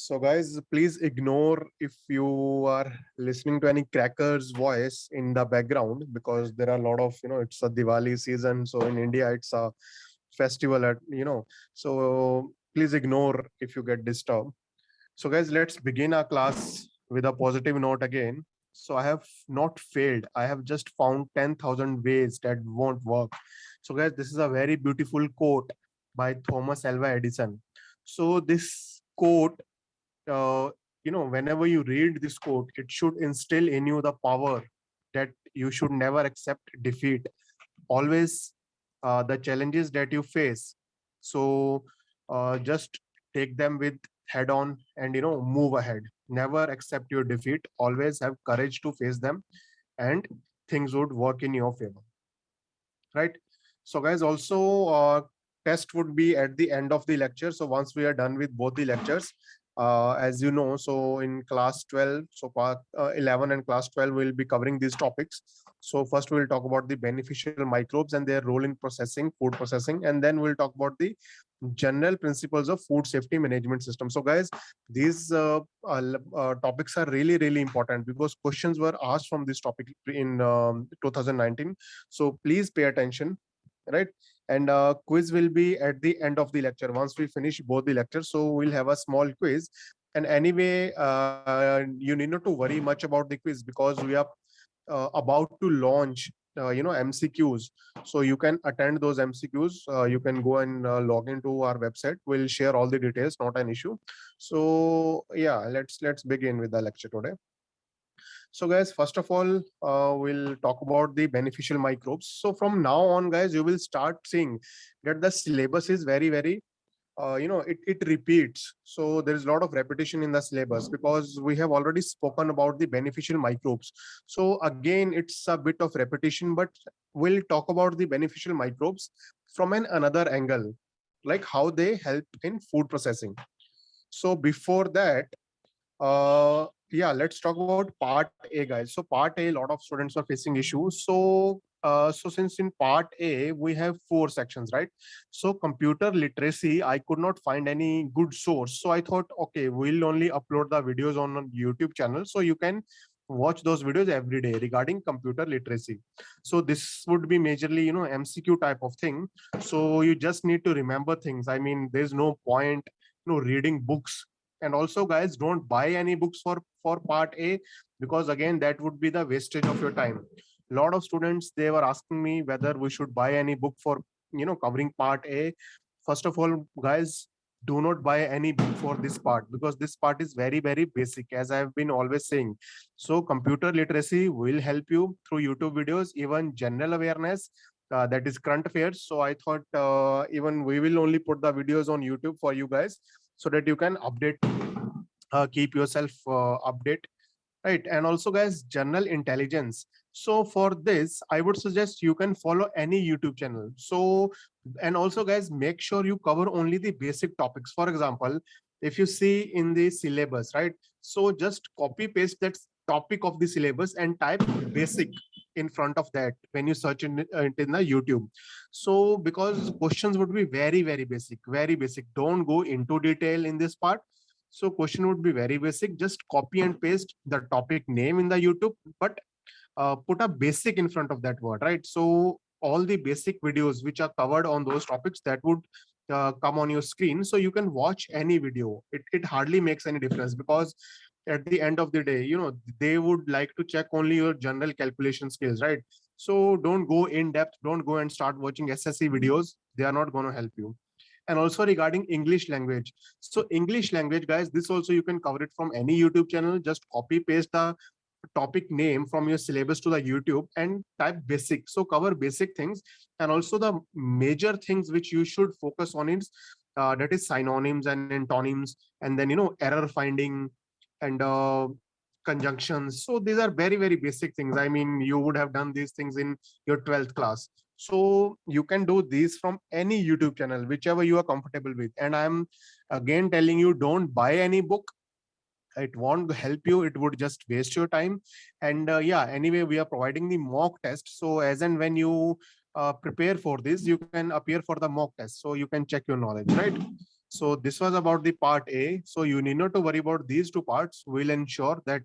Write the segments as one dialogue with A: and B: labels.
A: So, guys, please ignore if you are listening to any crackers voice in the background because there are a lot of, it's a Diwali season. So, in India, it's a festival so please ignore if you get disturbed. So, guys, let's begin our class with a positive note again. So, I have not failed. I have just found 10,000 ways that won't work. So, guys, this is a very beautiful quote by Thomas Alva Edison. So, this quote, uh, whenever you read this quote, it should instill in you the power that you should never accept defeat. Always the challenges that you face. So just take them with head on and move ahead. Never accept your defeat. Always have courage to face them, and things would work in your favor, right? So guys, also test would be at the end of the lecture. So once we are done with both the lectures, as you know, so in class 12, so part 11 and class 12 will be covering these topics. So first we'll talk about the beneficial microbes and their role in processing, food processing, and then we'll talk about the general principles of food safety management system. So guys, these topics are really really important because questions were asked from this topic in 2019. So please pay attention, right? And quiz will be at the end of the lecture once we finish both the lectures. So we'll have a small quiz. And anyway, you need not to worry much about the quiz because we are about to launch MCQs. So you can attend those MCQs. You can go and log into our website. We'll share all the details, not an issue. So yeah, let's begin with the lecture today. So guys, first of all, we'll talk about the beneficial microbes. So from now on, guys, you will start seeing that the syllabus is very, very, it repeats. So there is a lot of repetition in the syllabus because we have already spoken about the beneficial microbes. So again, it's a bit of repetition, but we'll talk about the beneficial microbes from an another angle, like how they help in food processing. So before that, yeah, let's talk about part A, guys. So part A, a lot of students are facing issues. So since in part A we have four sections, right? So computer literacy, I could not find any good source. So I thought, okay, we'll only upload the videos on a YouTube channel, so you can watch those videos every day regarding computer literacy. So this would be majorly, MCQ type of thing. So you just need to remember things. I mean, there's no point, reading books. And also, guys, don't buy any books for part A because again that would be the wastage of your time. A lot of students, they were asking me whether we should buy any book for covering part A. First of all, guys, do not buy any book for this part because this part is very very basic, as I have been always saying. So computer literacy will help you through YouTube videos, even general awareness, that is current affairs. So I thought even we will only put the videos on YouTube for you guys so that you can update, keep yourself update, right? And also, guys, general intelligence. So for this, I would suggest you can follow any YouTube channel. So, and also, guys, make sure you cover only the basic topics. For example, if you see in the syllabus, right? So just copy paste that topic of the syllabus and type basic in front of that when you search it in the YouTube. So because questions would be very very basic, very basic. Don't go into detail in this part. So question would be very basic. Just copy and paste the topic name in the YouTube, but put a basic in front of that word, right? So all the basic videos which are covered on those topics, that would come on your screen. So you can watch any video. It hardly makes any difference because at the end of the day, they would like to check only your general calculation skills, right? So don't go in depth. Don't go and start watching SSC videos. They are not going to help you. And also regarding English language. So English language, guys, this also you can cover it from any YouTube channel. Just copy paste the topic name from your syllabus to the YouTube and type basic. So cover basic things. And also the major things which you should focus on is that is synonyms and antonyms, and then error finding and conjunctions. So these are very very basic things. I mean, you would have done these things in your 12th class. So you can do these from any YouTube channel, whichever you are comfortable with. And I'm again telling you, don't buy any book. It won't help you. It would just waste your time. And yeah, anyway, we are providing the mock test. So as and when you prepare for this, you can appear for the mock test. So you can check your knowledge, right? So this was about the part A. So you need not to worry about these two parts. We'll ensure that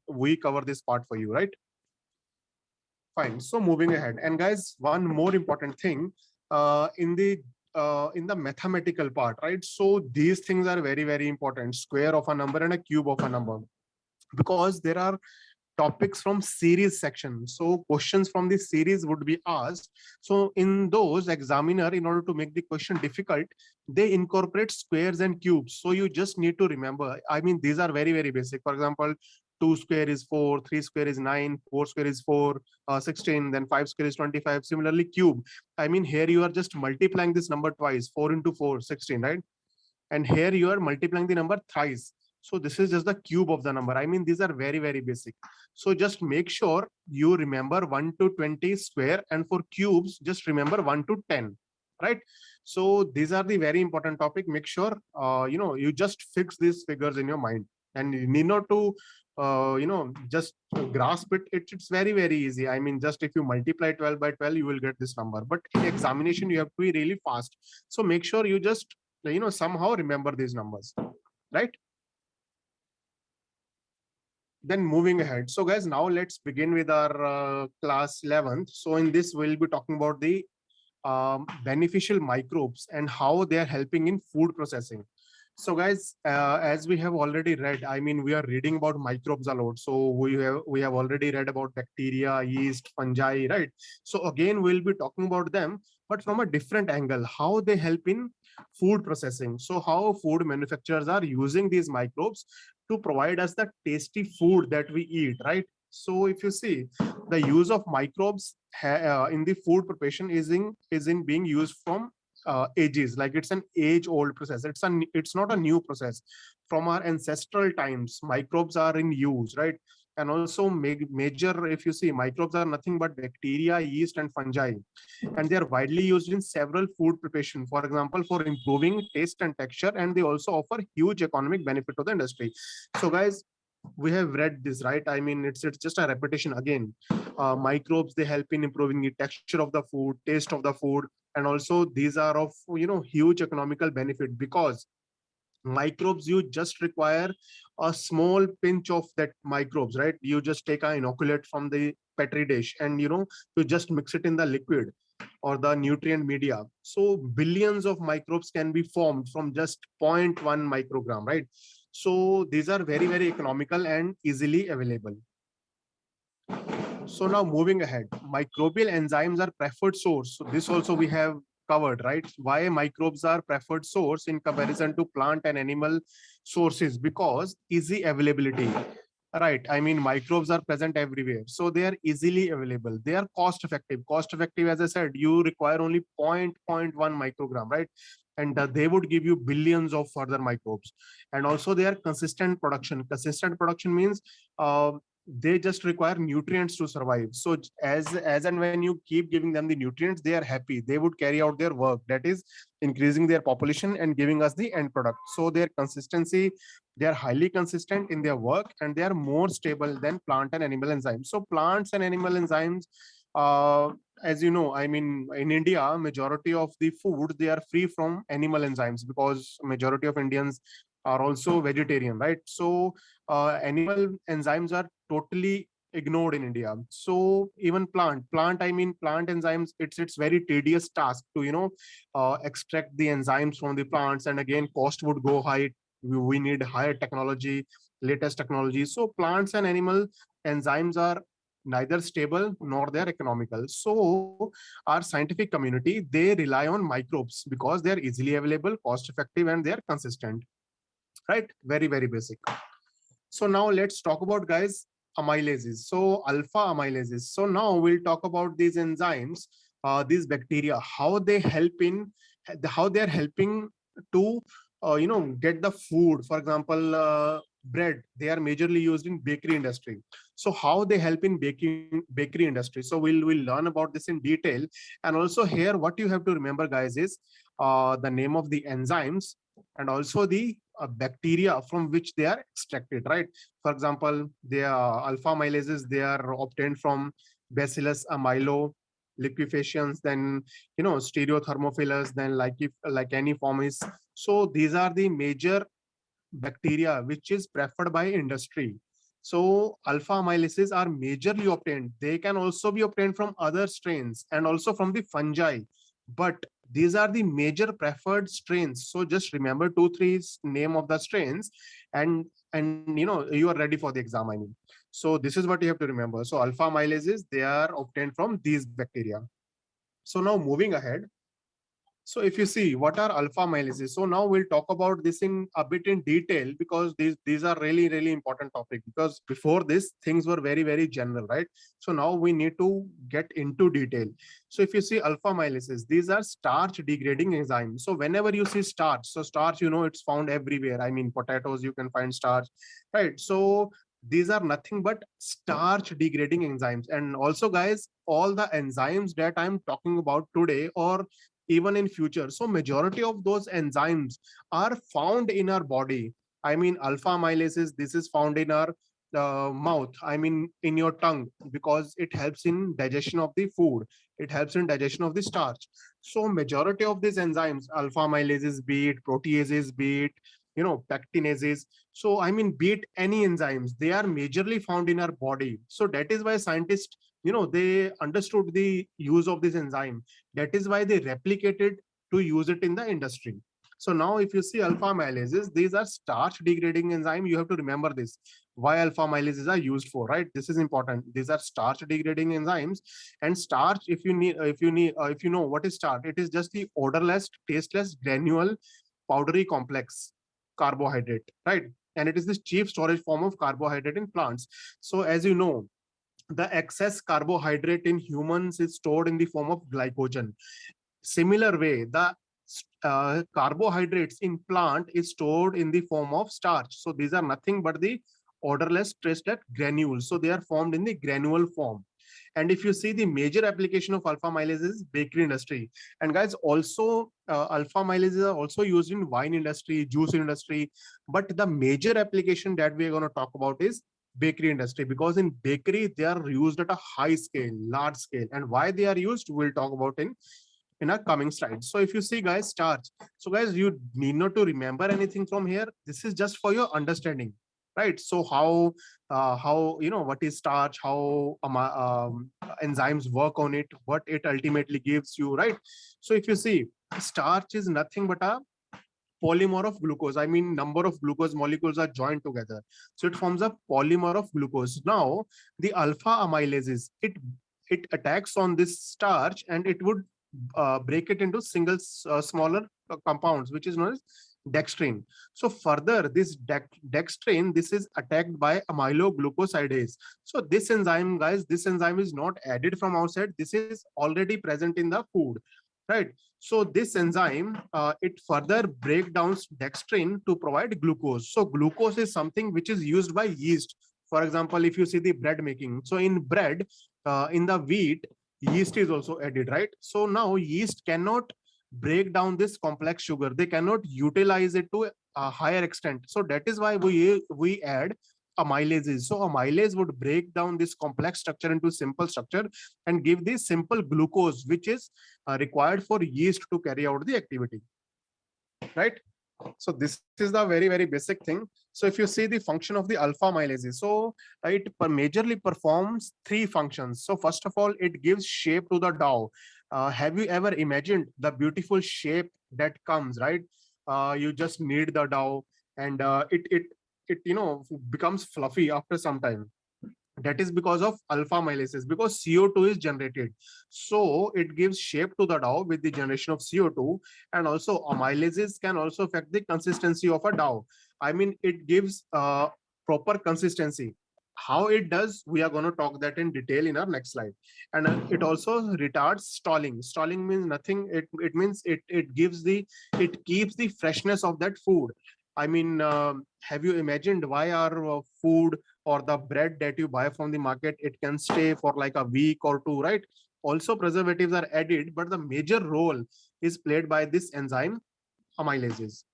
A: we cover this part for you, right? Fine. So moving ahead, and guys, one more important thing in the mathematical part, right? So these things are very very important. Square of a number and a cube of a number, because there are topics from series section. So questions from the series would be asked. So in those, examiner, in order to make the question difficult, they incorporate squares and cubes. So you just need to remember, I mean, these are very very basic. For example, 2 square is 4, 3 square is 9, 4 square is 4, 16, then 5 square is 25. Similarly, cube, I mean, here you are just multiplying this number twice. 4 into 4, 16, right? And here you are multiplying the number thrice. So this is just the cube of the number. I mean, these are very very basic. So just make sure you remember 1 to 20 square, and for cubes just remember 1 to 10, right? So these are the very important topic. Make sure you just fix these figures in your mind, and you need not to just grasp it. It's very very easy. I mean, just if you multiply 12 by 12, you will get this number, but in examination you have to be really fast. So make sure you just somehow remember these numbers, right? Then moving ahead, so guys, now let's begin with our class 11th. So in this we'll be talking about the beneficial microbes and how they are helping in food processing. So guys, as we have already read, I mean, we are reading about microbes a lot. So we have already read about bacteria, yeast, fungi, right? So again, we'll be talking about them, but from a different angle, how they help in food processing. So how food manufacturers are using these microbes to provide us the tasty food that we eat, right? So if you see, the use of microbes in the food preparation is in being used from ages. Like, it's an age old process. It's not a new process. From our ancestral times, microbes are in use, right? And also major, if you see, microbes are nothing but bacteria, yeast, and fungi, and they are widely used in several food preparation, for example, for improving taste and texture, and they also offer huge economic benefit to the industry. So guys, we have read this, right? I mean, it's just a repetition again. Microbes, they help in improving the texture of the food, taste of the food, and also these are of huge economical benefit, because microbes, you just require a small pinch of that microbes, right? You just take an inoculate from the petri dish, and you just mix it in the liquid or the nutrient media. So billions of microbes can be formed from just zero point 0.1 microgram, right? So these are very very economical and easily available. So now moving ahead, microbial enzymes are preferred source. So this also we have covered, right? Why microbes are preferred source in comparison to plant and animal sources? Because easy availability. Right. I mean, microbes are present everywhere. So they are easily available. They are cost effective. Cost effective, as I said, you require only zero point 0.1 microgram, right? And they would give you billions of further microbes. And also they are consistent production. Consistent production means they just require nutrients to survive. So as and when you keep giving them the nutrients, they are happy. They would carry out their work, that is increasing their population and giving us the end product. So their consistency, they are highly consistent in their work, and they are more stable than plant and animal enzymes. So plants and animal enzymes, uh, as you know, I mean, in India, majority of the food, they are free from animal enzymes, because majority of Indians are also vegetarian, right? So animal enzymes are totally ignored in India. So even I mean, plant enzymes, it's very tedious task to extract the enzymes from the plants, and again, cost would go high. We need higher technology, latest technology. So plants and animal enzymes are neither stable nor they're economical. So our scientific community, they rely on microbes because they are easily available, cost effective, and they are consistent, right? Very very basic. So now let's talk about, guys, amylases. So alpha amylases. So now we'll talk about these enzymes, these bacteria, how they are helping to get the food. For example, bread, they are majorly used in bakery industry. So how they help in bakery industry? So we'll learn about this in detail. And also here, what you have to remember, guys, is the name of the enzymes, and also the bacteria from which they are extracted, right? For example, the alpha amylases, they are obtained from Bacillus amylo, liquefactions, then stereothermophilus, then like if like any form is. So these are the major bacteria which is preferred by industry. So alpha amylases are majorly obtained. They can also be obtained from other strains and also from the fungi, but these are the major preferred strains. So just remember two, three name of the strains, and you are ready for the exam. I mean, so this is what you have to remember. So alpha amylases, they are obtained from these bacteria. So now moving ahead, so if you see what are alpha amylases, so now we'll talk about this in a bit in detail, because these are really really important topic, because before this things were very very general, right? So now we need to get into detail. So if you see alpha amylases, these are starch degrading enzymes. So whenever you see starch, so starch, it's found everywhere. I mean, potatoes, you can find starch, right? So these are nothing but starch degrading enzymes. And also guys, all the enzymes that I'm talking about today, or even in future, so majority of those enzymes are found in our body. I mean, alpha amylases, this is found in our mouth, I mean in your tongue, because it helps in digestion of the food, it helps in digestion of the starch. So majority of these enzymes, alpha amylases, be it proteases, be it pectinases, so I mean be it any enzymes, they are majorly found in our body. So that is why scientists, they understood the use of this enzyme. That is why they replicated to use it in the industry. So now if you see alpha amylases, these are starch degrading enzyme. You have to remember this, why alpha amylases are used for, right? This is important. These are starch degrading enzymes. And starch, if you know what is starch, it is just the odorless, tasteless, granule, powdery complex carbohydrate, right? And it is the chief storage form of carbohydrate in plants. So as you know, the excess carbohydrate in humans is stored in the form of glycogen. Similar way, the carbohydrates in plant is stored in the form of starch. So these are nothing but the odorless traceless granules. So they are formed in the granule form. And if you see, the major application of alpha amylase is bakery industry. And guys, also alpha amylase are also used in wine industry, juice industry. But the major application that we are going to talk about is bakery industry, because in bakery they are used at a high scale, large scale. And why they are used, we'll talk about in our coming slides. So if you see guys, starch, so guys, you need not to remember anything from here. This is just for your understanding, right? So how what is starch, how enzymes work on it, what it ultimately gives you, right? So if you see, starch is nothing but a polymer of glucose. I mean, number of glucose molecules are joined together, so it forms a polymer of glucose. Now the alpha amylases, it attacks on this starch, and it would break it into single smaller compounds, which is known as dextrin. So further, this dextrin, this is attacked by amyloglucosidase. So this enzyme, guys, this enzyme is not added from outside. This is already present in the food, right? So this enzyme, it further break down dextrin to provide glucose. So glucose is something which is used by yeast. For example, if you see the bread making, so in bread, in the wheat, yeast is also added, right? So now yeast cannot break down this complex sugar. They cannot utilize it to a higher extent. So that is why we add amylases. So amylase would break down this complex structure into simple structure and give the simple glucose, which is required for yeast to carry out the activity, right? So this is the very very basic thing. So if you see the function of the alpha amylases, so it majorly performs three functions. So first of all, it gives shape to the dough. Have you ever imagined the beautiful shape that comes, right? You just knead the dough, and it becomes fluffy after some time. That is because of alpha amylases, because CO2 is generated. So it gives shape to the dough with the generation of CO2. And also amylases can also affect the consistency of a dough. I mean, it gives proper consistency. How it does, we are going to talk that in detail in our next slide. And it also retards stalling. Stalling means nothing. It means it keeps the freshness of that food. I mean, have you imagined why our food or the bread that you buy from the market, it can stay for like a week or two, right? Also preservatives are added, but the major role is played by this enzyme amylases.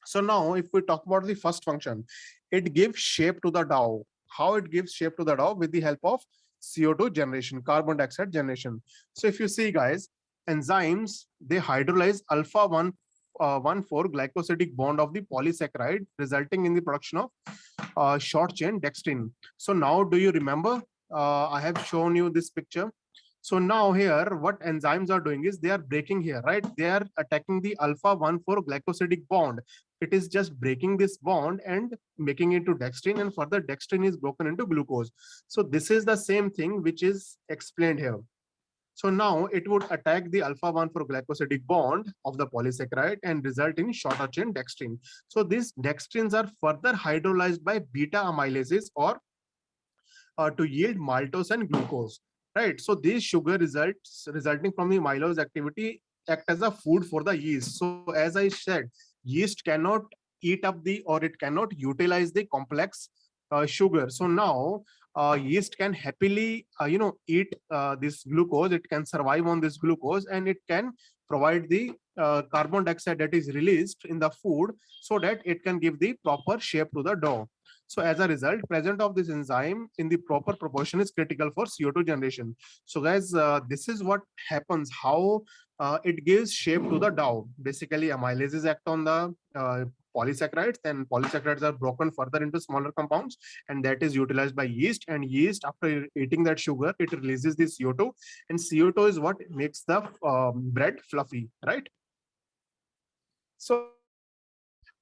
A: So now if we talk about the first function, it gives shape to the dough. How it gives shape to the dough? With the help of CO2 generation, carbon dioxide generation. So if you see, guys, enzymes, they hydrolyze alpha 1,4 glycosidic bond of the polysaccharide, resulting in the production of short chain dextrin. So now, do you remember? I have shown you this picture. So now here, what enzymes are doing is they are breaking here, right? They are attacking the alpha 1,4 glycosidic bond. It is just breaking this bond and making it to dextrin, and further dextrin is broken into glucose. So this is the same thing which is explained here. So now it would attack the alpha 1,4 glycosidic bond of the polysaccharide and result in shorter chain dextrin. So these dextrins are further hydrolyzed by beta amylases or to yield maltose and glucose, right? So these sugar results resulting from the amylose activity act as a food for the yeast. So as I said, yeast cannot eat up the, or it cannot utilize the complex sugar. So now yeast can happily eat this glucose. It can survive on this glucose, and it can provide the carbon dioxide that is released in the food, so that it can give the proper shape to the dough. So as a result, presence of this enzyme in the proper proportion is critical for CO2 generation. So guys, this is what happens, how it gives shape to the dough. Basically, amylases act on the polysaccharides, then polysaccharides are broken further into smaller compounds, and that is utilized by yeast. And yeast, after eating that sugar, it releases the CO2, and CO2 is what makes the bread fluffy, right? So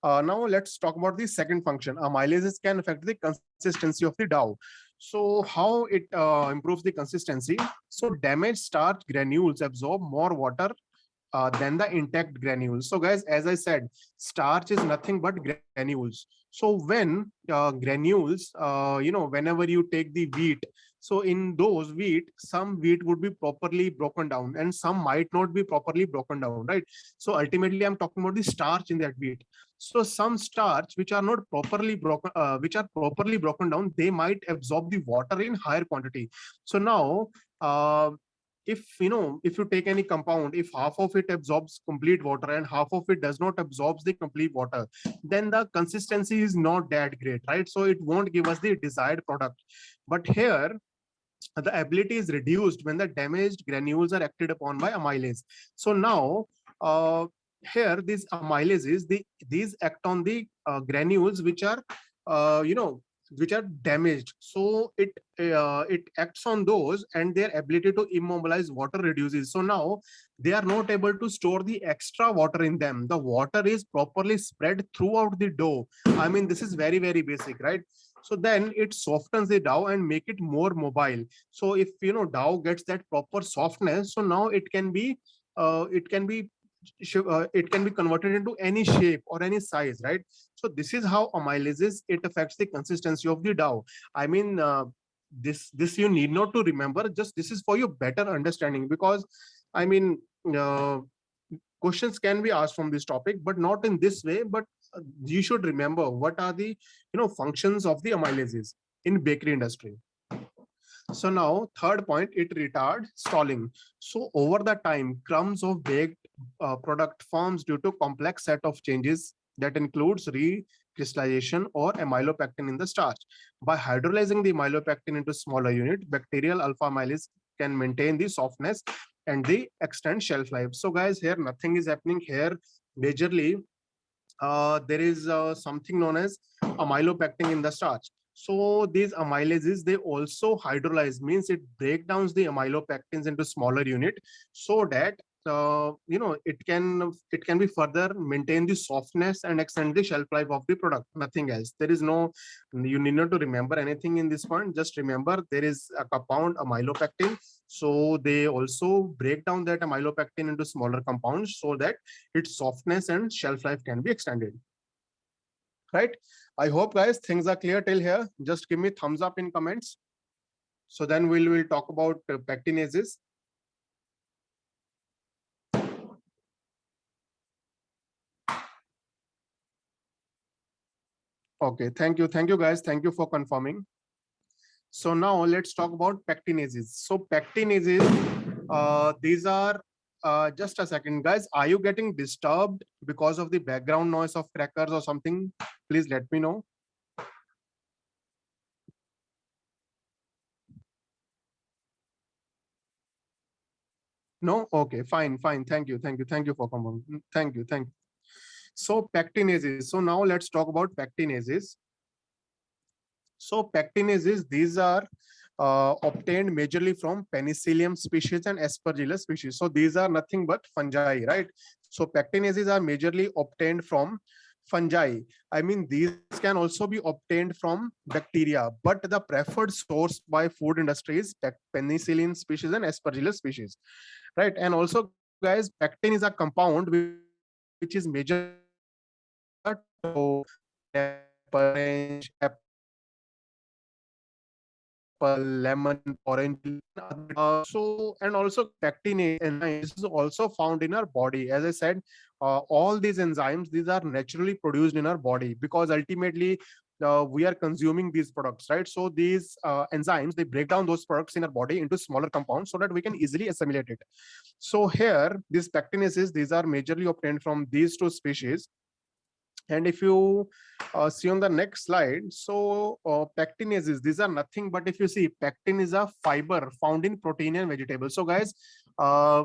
A: now let's talk about the second function. Amylases can affect the consistency of the dough. So how it improves the consistency? So damaged starch granules absorb more water than the intact granules. So guys, as I said, starch is nothing but granules. So when granules, whenever you take the wheat, so in those wheat, some wheat would be properly broken down and some might not be properly broken down, right? So ultimately, I'm talking about the starch in that wheat. So some starch which are not properly broken, which are properly broken down, they might absorb the water in higher quantity. So now, if you take any compound, if half of it absorbs complete water and half of it does not absorbs the complete water, then the consistency is not that great, right? So it won't give us the desired product. But here, the ability is reduced when the damaged granules are acted upon by amylase. So now, here these amylases, these act on the granules which are which are damaged. So it acts on those, and their ability to immobilize water reduces. So now they are not able to store the extra water in them. The water is properly spread throughout the dough. I mean, this is very, very basic, right? So then it softens the dough and make it more mobile. So if dough gets that proper softness, so now it can be it can be converted into any shape or any size, right? So this is how amylases, it affects the consistency of the dough. I mean, this you need not to remember, just this is for your better understanding, because I mean, questions can be asked from this topic, but not in this way. But you should remember what are the functions of the amylases in bakery industry. So now, third point, it retard stalling. So over the time, crumbs of baked product forms due to complex set of changes that includes recrystallization or amylopectin in the starch. By hydrolyzing the amylopectin into smaller unit, bacterial alpha amylase can maintain the softness and the extend shelf life. So guys, here nothing is happening here. Majorly, there is something known as amylopectin in the starch. So these amylases, they also hydrolyze, means it break down the amylopectins into smaller unit, so that it can be further maintain the softness and extend the shelf life of the product. Nothing else. There is no, you need not to remember anything in this point. Just remember there is a compound amylopectin. So they also break down that amylopectin into smaller compounds, so that its softness and shelf life can be extended. Right? I hope, guys, things are clear till here. Just give me thumbs up in comments. So then we'll talk about pectinases. Okay, thank you. Thank you, guys. Thank you for confirming. So now let's talk about pectinases. So pectinases, these are, just a second, guys. Are you getting disturbed because of the background noise of crackers or something? Please let me know. No? Okay, fine, fine. Thank you, thank you, thank you for coming. Thank you, thank you. So pectinases. So now let's talk about pectinases. So pectinases, these are obtained majorly from Penicillium species and Aspergillus species. So these are nothing but fungi, right? So pectinases are majorly obtained from fungi. I mean, these can also be obtained from bacteria, but the preferred source by food industry is Penicillium species and Aspergillus species, right? And also, guys, pectin is a compound which is majorly present in the tomato, pineapple, orange, apple, lemon, orange, other so and also pectin enzyme. This is also found in our body. As I said, all these enzymes, these are naturally produced in our body because ultimately we are consuming these products, right? So these enzymes, they break down those products in our body into smaller compounds so that we can easily assimilate it. So here, these pectinases, these are majorly obtained from these two species. And if you see on the next slide, so pectinases, these are nothing but, if you see, pectin is a fiber found in protein and vegetables. So guys, uh,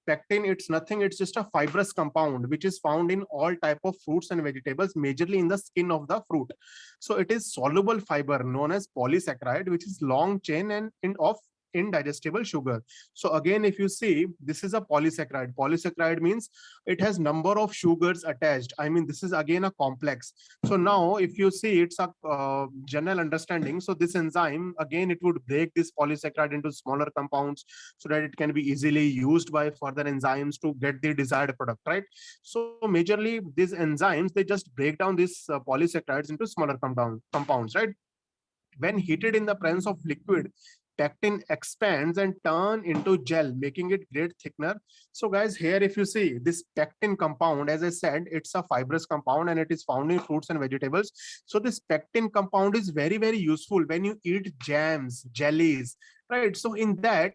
A: pectin, it's nothing, it's just a fibrous compound which is found in all type of fruits and vegetables, majorly in the skin of the fruit. So it is soluble fiber known as polysaccharide, which is long chain and of indigestible sugar. So again, if you see, this is a polysaccharide. Polysaccharide means it has number of sugars attached. I mean, this is again a complex. So now if you see, it's a general understanding. So this enzyme, again, it would break this polysaccharide into smaller compounds so that it can be easily used by further enzymes to get the desired product, right? So majorly these enzymes, they just break down these polysaccharides into smaller compounds, right? When heated in the presence of liquid, pectin expands and turn into gel, making it great thickener. So guys, here if you see this pectin compound, as I said, it's a fibrous compound and it is found in fruits and vegetables. So this pectin compound is very, very useful when you eat jams, jellies, right? So in that,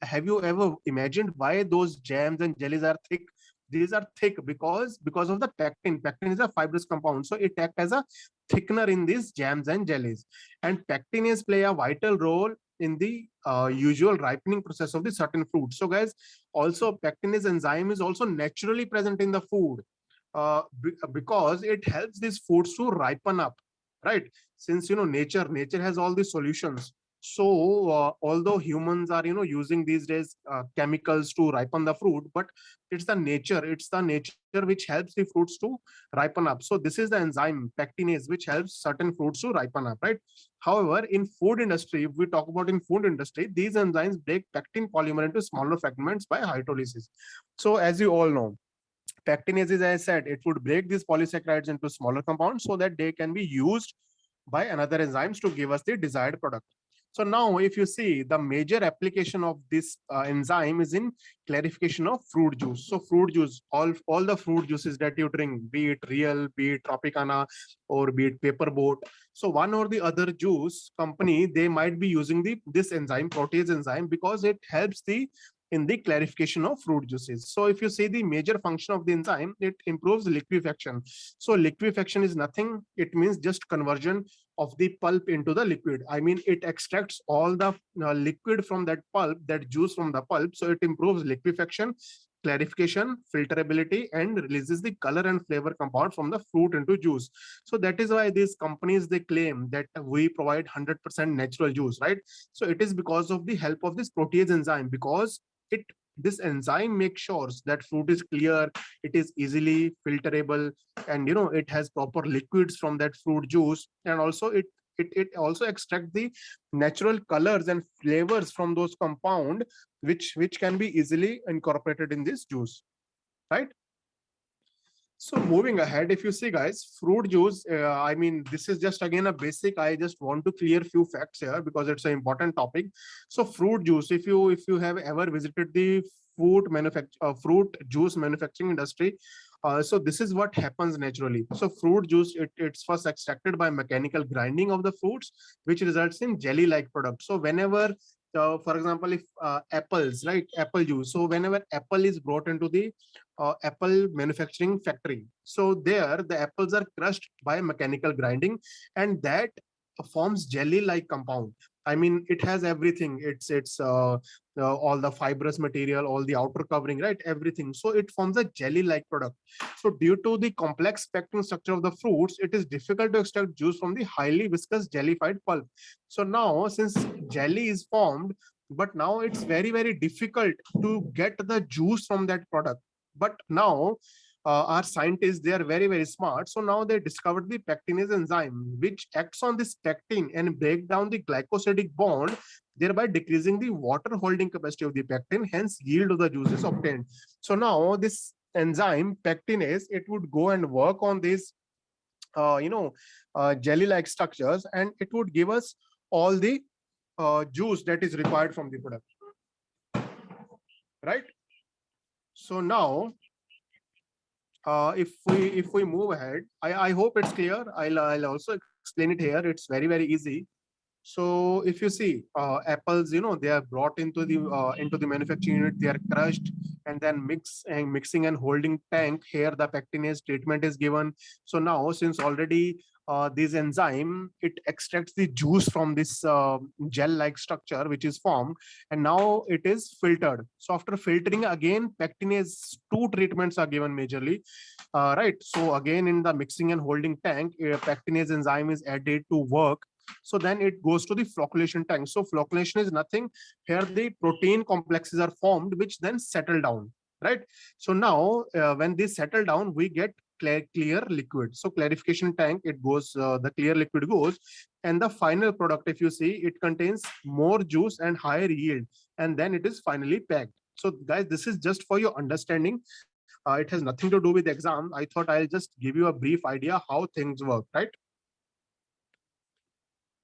A: have you ever imagined why those jams and jellies are thick? These are thick because of the pectin. Pectin is a fibrous compound, so it acts as a thickener in these jams and jellies. And pectinases play a vital role in the usual ripening process of the certain fruits. So guys, also pectinase enzyme is also naturally present in the food because it helps these foods to ripen up, right? Since nature has all these solutions. So although humans are using these days chemicals to ripen the fruit, but it's the nature which helps the fruits to ripen up. So this is the enzyme pectinase which helps certain fruits to ripen up, right? However, in food industry, if we talk about in food industry, these enzymes break pectin polymer into smaller fragments by hydrolysis. So as you all know, pectinases, as I said, it would break these polysaccharides into smaller compounds so that they can be used by another enzymes to give us the desired product. So now, if you see, the major application of this enzyme is in clarification of fruit juice. So fruit juice, all the fruit juices that you drink, be it real, be it Tropicana, or be it paper boat. So one or the other juice company, they might be using this enzyme, protease enzyme, because it helps in the clarification of fruit juices. So if you see the major function of the enzyme, it improves liquefaction. So liquefaction is nothing, it means just conversion of the pulp into the liquid. I mean, it extracts all the liquid from that pulp, that juice from the pulp. So it improves liquefaction, clarification, filterability, and releases the color and flavor compound from the fruit into juice. So that is why these companies, they claim that we provide 100% natural juice, right? So it is because of the help of this protease enzyme, because it this enzyme makes sure that fruit is clear, it is easily filterable, and it has proper liquids from that fruit juice. And also it also extracts the natural colors and flavors from those compound, which can be easily incorporated in this juice, right? So moving ahead, if you see, guys, fruit juice, I mean, this is just again a basic. I just want to clear few facts here because it's an important topic. So fruit juice, if you have ever visited the fruit juice manufacturing industry, so this is what happens naturally. So fruit juice, it's first extracted by mechanical grinding of the fruits, which results in jelly-like product. So whenever for example, if apples, right, apple juice. So whenever apple is brought into the apple manufacturing factory, so there the apples are crushed by mechanical grinding, and that forms jelly like compound. I mean, it has everything. It's all the fibrous material, all the outer covering, right? Everything. So it forms a jelly-like product. So due to the complex pectin structure of the fruits, it is difficult to extract juice from the highly viscous jellified pulp. So now, since jelly is formed, but now it's very, very difficult to get the juice from that product. But now our scientists, they are very, very smart. So now they discovered the pectinase enzyme, which acts on this pectin and break down the glycosidic bond, thereby decreasing the water holding capacity of the pectin, hence yield of the juice is obtained. So now this enzyme pectinase, it would go and work on these jelly like structures, and it would give us all the juice that is required from the product, right? So now if we move ahead, I hope it's clear. I'll also explain it here. It's very, very easy. So if you see apples, they are brought into the manufacturing unit, they are crushed and then mixing and holding tank. Here the pectinase treatment is given. So now, since already this enzyme, it extracts the juice from this gel-like structure which is formed, and now it is filtered. So after filtering again, pectinase two treatments are given majorly, right? So again in the mixing and holding tank, pectinase enzyme is added to work. So then it goes to the flocculation tank. So flocculation is nothing. Here the protein complexes are formed, which then settle down, right? So now when they settle down, we get clear liquid. So clarification tank, it goes, the clear liquid goes, and the final product, if you see, it contains more juice and higher yield, and then it is finally packed. So guys, this is just for your understanding. It has nothing to do with the exam. I thought I'll just give you a brief idea how things work, right?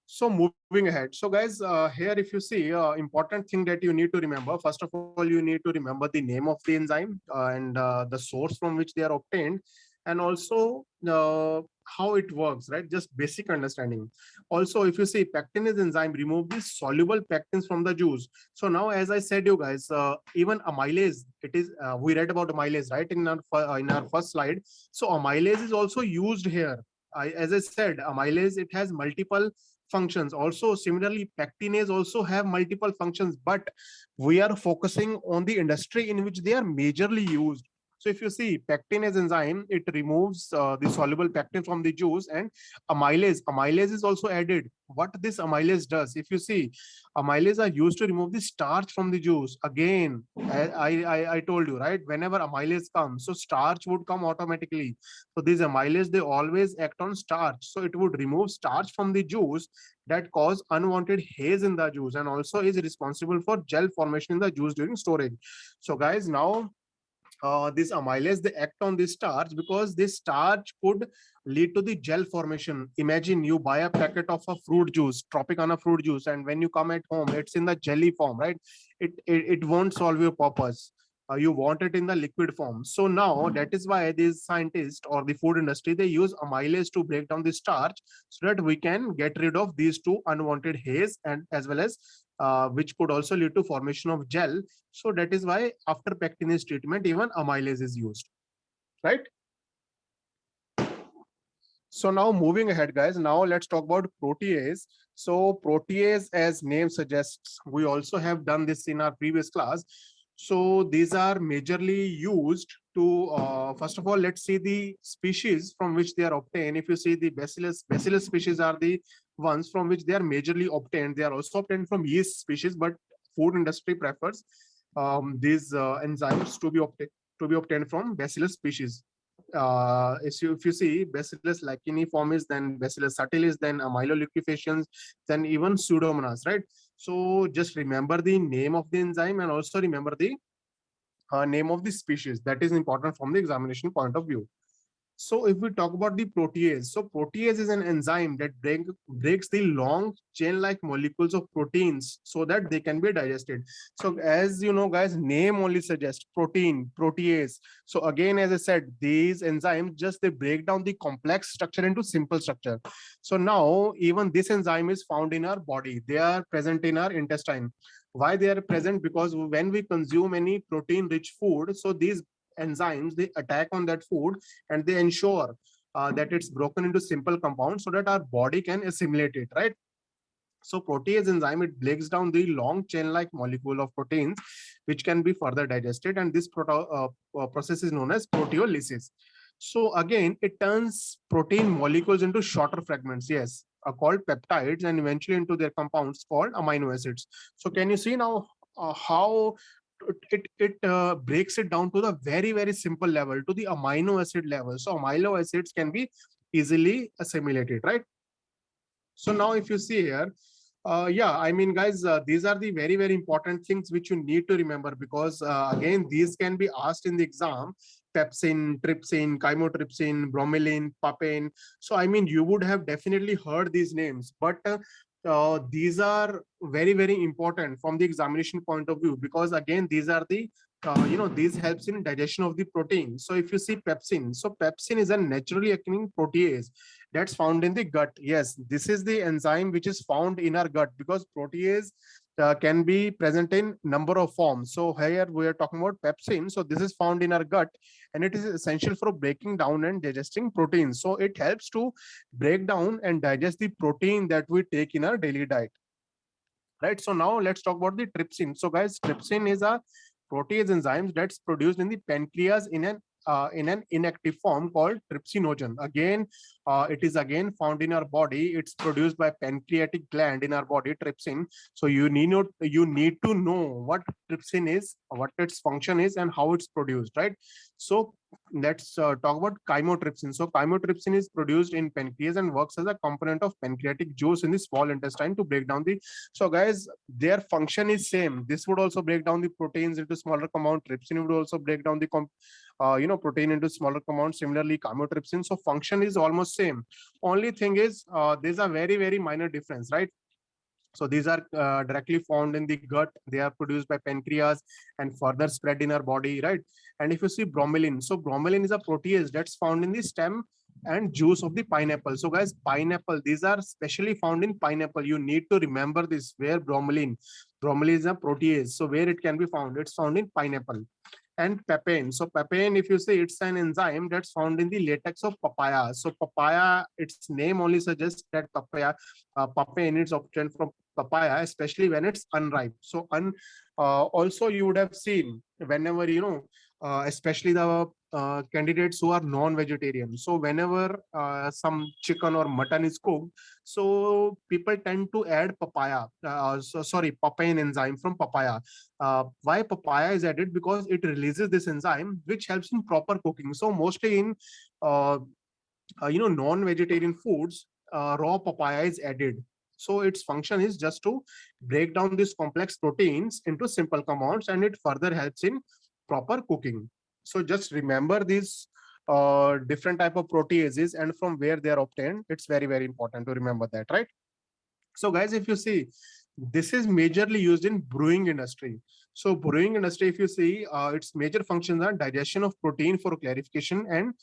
A: So moving ahead. So guys, here if you see, important thing that you need to remember, first of all, you need to remember the name of the enzyme and the source from which they are obtained, and also how it works, right? Just basic understanding. Also, if you see, pectinase enzyme remove the soluble pectins from the juice. So now, as I said, you guys, even amylase, it is, we read about amylase, right? In our first slide. So amylase is also used here. As I said, amylase, it has multiple functions. Also, similarly, pectinase also have multiple functions, but we are focusing on the industry in which they are majorly used. So if you see, pectinase enzyme, it removes the soluble pectin from the juice, and amylase is also added. What this amylase does, if you see, amylase are used to remove the starch from the juice. Again, I told you, right? Whenever amylase comes, so starch would come automatically. So these amylase, they always act on starch. So it would remove starch from the juice that cause unwanted haze in the juice, and also is responsible for gel formation in the juice during storage. So guys, now this amylase, they act on this starch because this starch could lead to the gel formation. Imagine you buy a packet of a fruit juice, Tropicana fruit juice, and when you come at home, it's in the jelly form, right? It won't solve your purpose. You want it in the liquid form. So now that is why these scientists or the food industry, they use amylase to break down the starch so that we can get rid of these two unwanted haze, and as well as which could also lead to formation of gel. So that is why after pectinase treatment, even amylase is used, right? So now moving ahead, guys, now let's talk about protease. So protease, as name suggests, we also have done this in our previous class. So these are majorly used to, first of all, let's see the species from which they are obtained. If you see the bacillus species are the ones from which they are majorly obtained. They are also obtained from yeast species, but food industry prefers these enzymes to be obtained from bacillus species. If you see, Bacillus licheniformis, then Bacillus subtilis, then amyloliquefaciens, then even Pseudomonas, right? So just remember the name of the enzyme and also remember the name of the species. That is important from the examination point of view. So if we talk about the protease, so protease is an enzyme that breaks the long chain-like molecules of proteins so that they can be digested. So as you know, guys, name only suggests protein, protease. So again, as I said, these enzymes just they break down the complex structure into simple structure. So now even this enzyme is found in our body. They are present in our intestine. Why they are present? Because when we consume any protein-rich food, so these enzymes, they attack on that food and they ensure that it's broken into simple compounds so that our body can assimilate it, right? So protease enzyme, it breaks down the long chain-like molecule of proteins, which can be further digested, and this process is known as proteolysis. So again, it turns protein molecules into shorter fragments, yes, called peptides, and eventually into their compounds called amino acids. So can you see now how it breaks it down to the very simple level, to the amino acid level. So amino acids can be easily assimilated, right? So now if you see here, yeah, I mean, guys, these are the very important things which you need to remember, because again, these can be asked in the exam: pepsin, trypsin, chymotrypsin, bromelain, papain. So I mean, you would have definitely heard these names, but these are very important from the examination point of view, because again, these are the these helps in digestion of the protein. So if you see pepsin, so pepsin is a naturally occurring protease that's found in the gut. Yes, this is the enzyme which is found in our gut, because protease can be present in number of forms. So here we are talking about pepsin. So this is found in our gut, and it is essential for breaking down and digesting proteins. So it helps to break down and digest the protein that we take in our daily diet. Right. So now let's talk about the trypsin. So guys, trypsin is a protease enzyme that's produced in the pancreas in an inactive form called trypsinogen. Again, it is again found in our body. It's produced by pancreatic gland in our body, trypsin. So you need to know what trypsin is, what its function is, and how it's produced, right? So let's talk about chymotrypsin. So chymotrypsin is produced in pancreas and works as a component of pancreatic juice in the small intestine to break down the. So guys, their function is same. This would also break down the proteins into smaller compound. Trypsin would also break down the protein into smaller compounds. Similarly, chymotrypsin. So function is almost same. Only thing is there's a very minor difference, right? So these are directly found in the gut. They are produced by pancreas and further spread in our body, right? And if you see bromelain, so bromelain is a protease that's found in the stem and juice of the pineapple. So guys, pineapple, these are specially found in pineapple. You need to remember this, where bromelain is a protease. So where it can be found, it's found in pineapple. And papain. So papain, if you say, it's an enzyme that's found in the latex of papaya. So papaya, its name only suggests that papain is obtained from papaya, especially when it's unripe. So also you would have seen whenever especially the candidates who are non-vegetarian. So whenever some chicken or mutton is cooked, so people tend to add papain enzyme from papaya. Why papaya is added? Because it releases this enzyme which helps in proper cooking. So mostly in non-vegetarian foods, raw papaya is added. So its function is just to break down these complex proteins into simple compounds, and it further helps in proper cooking. So just remember these different type of proteases and from where they are obtained. It's very important to remember that, right? So guys, if you see, this is majorly used in brewing industry. So brewing industry, if you see, its major functions are digestion of protein for clarification and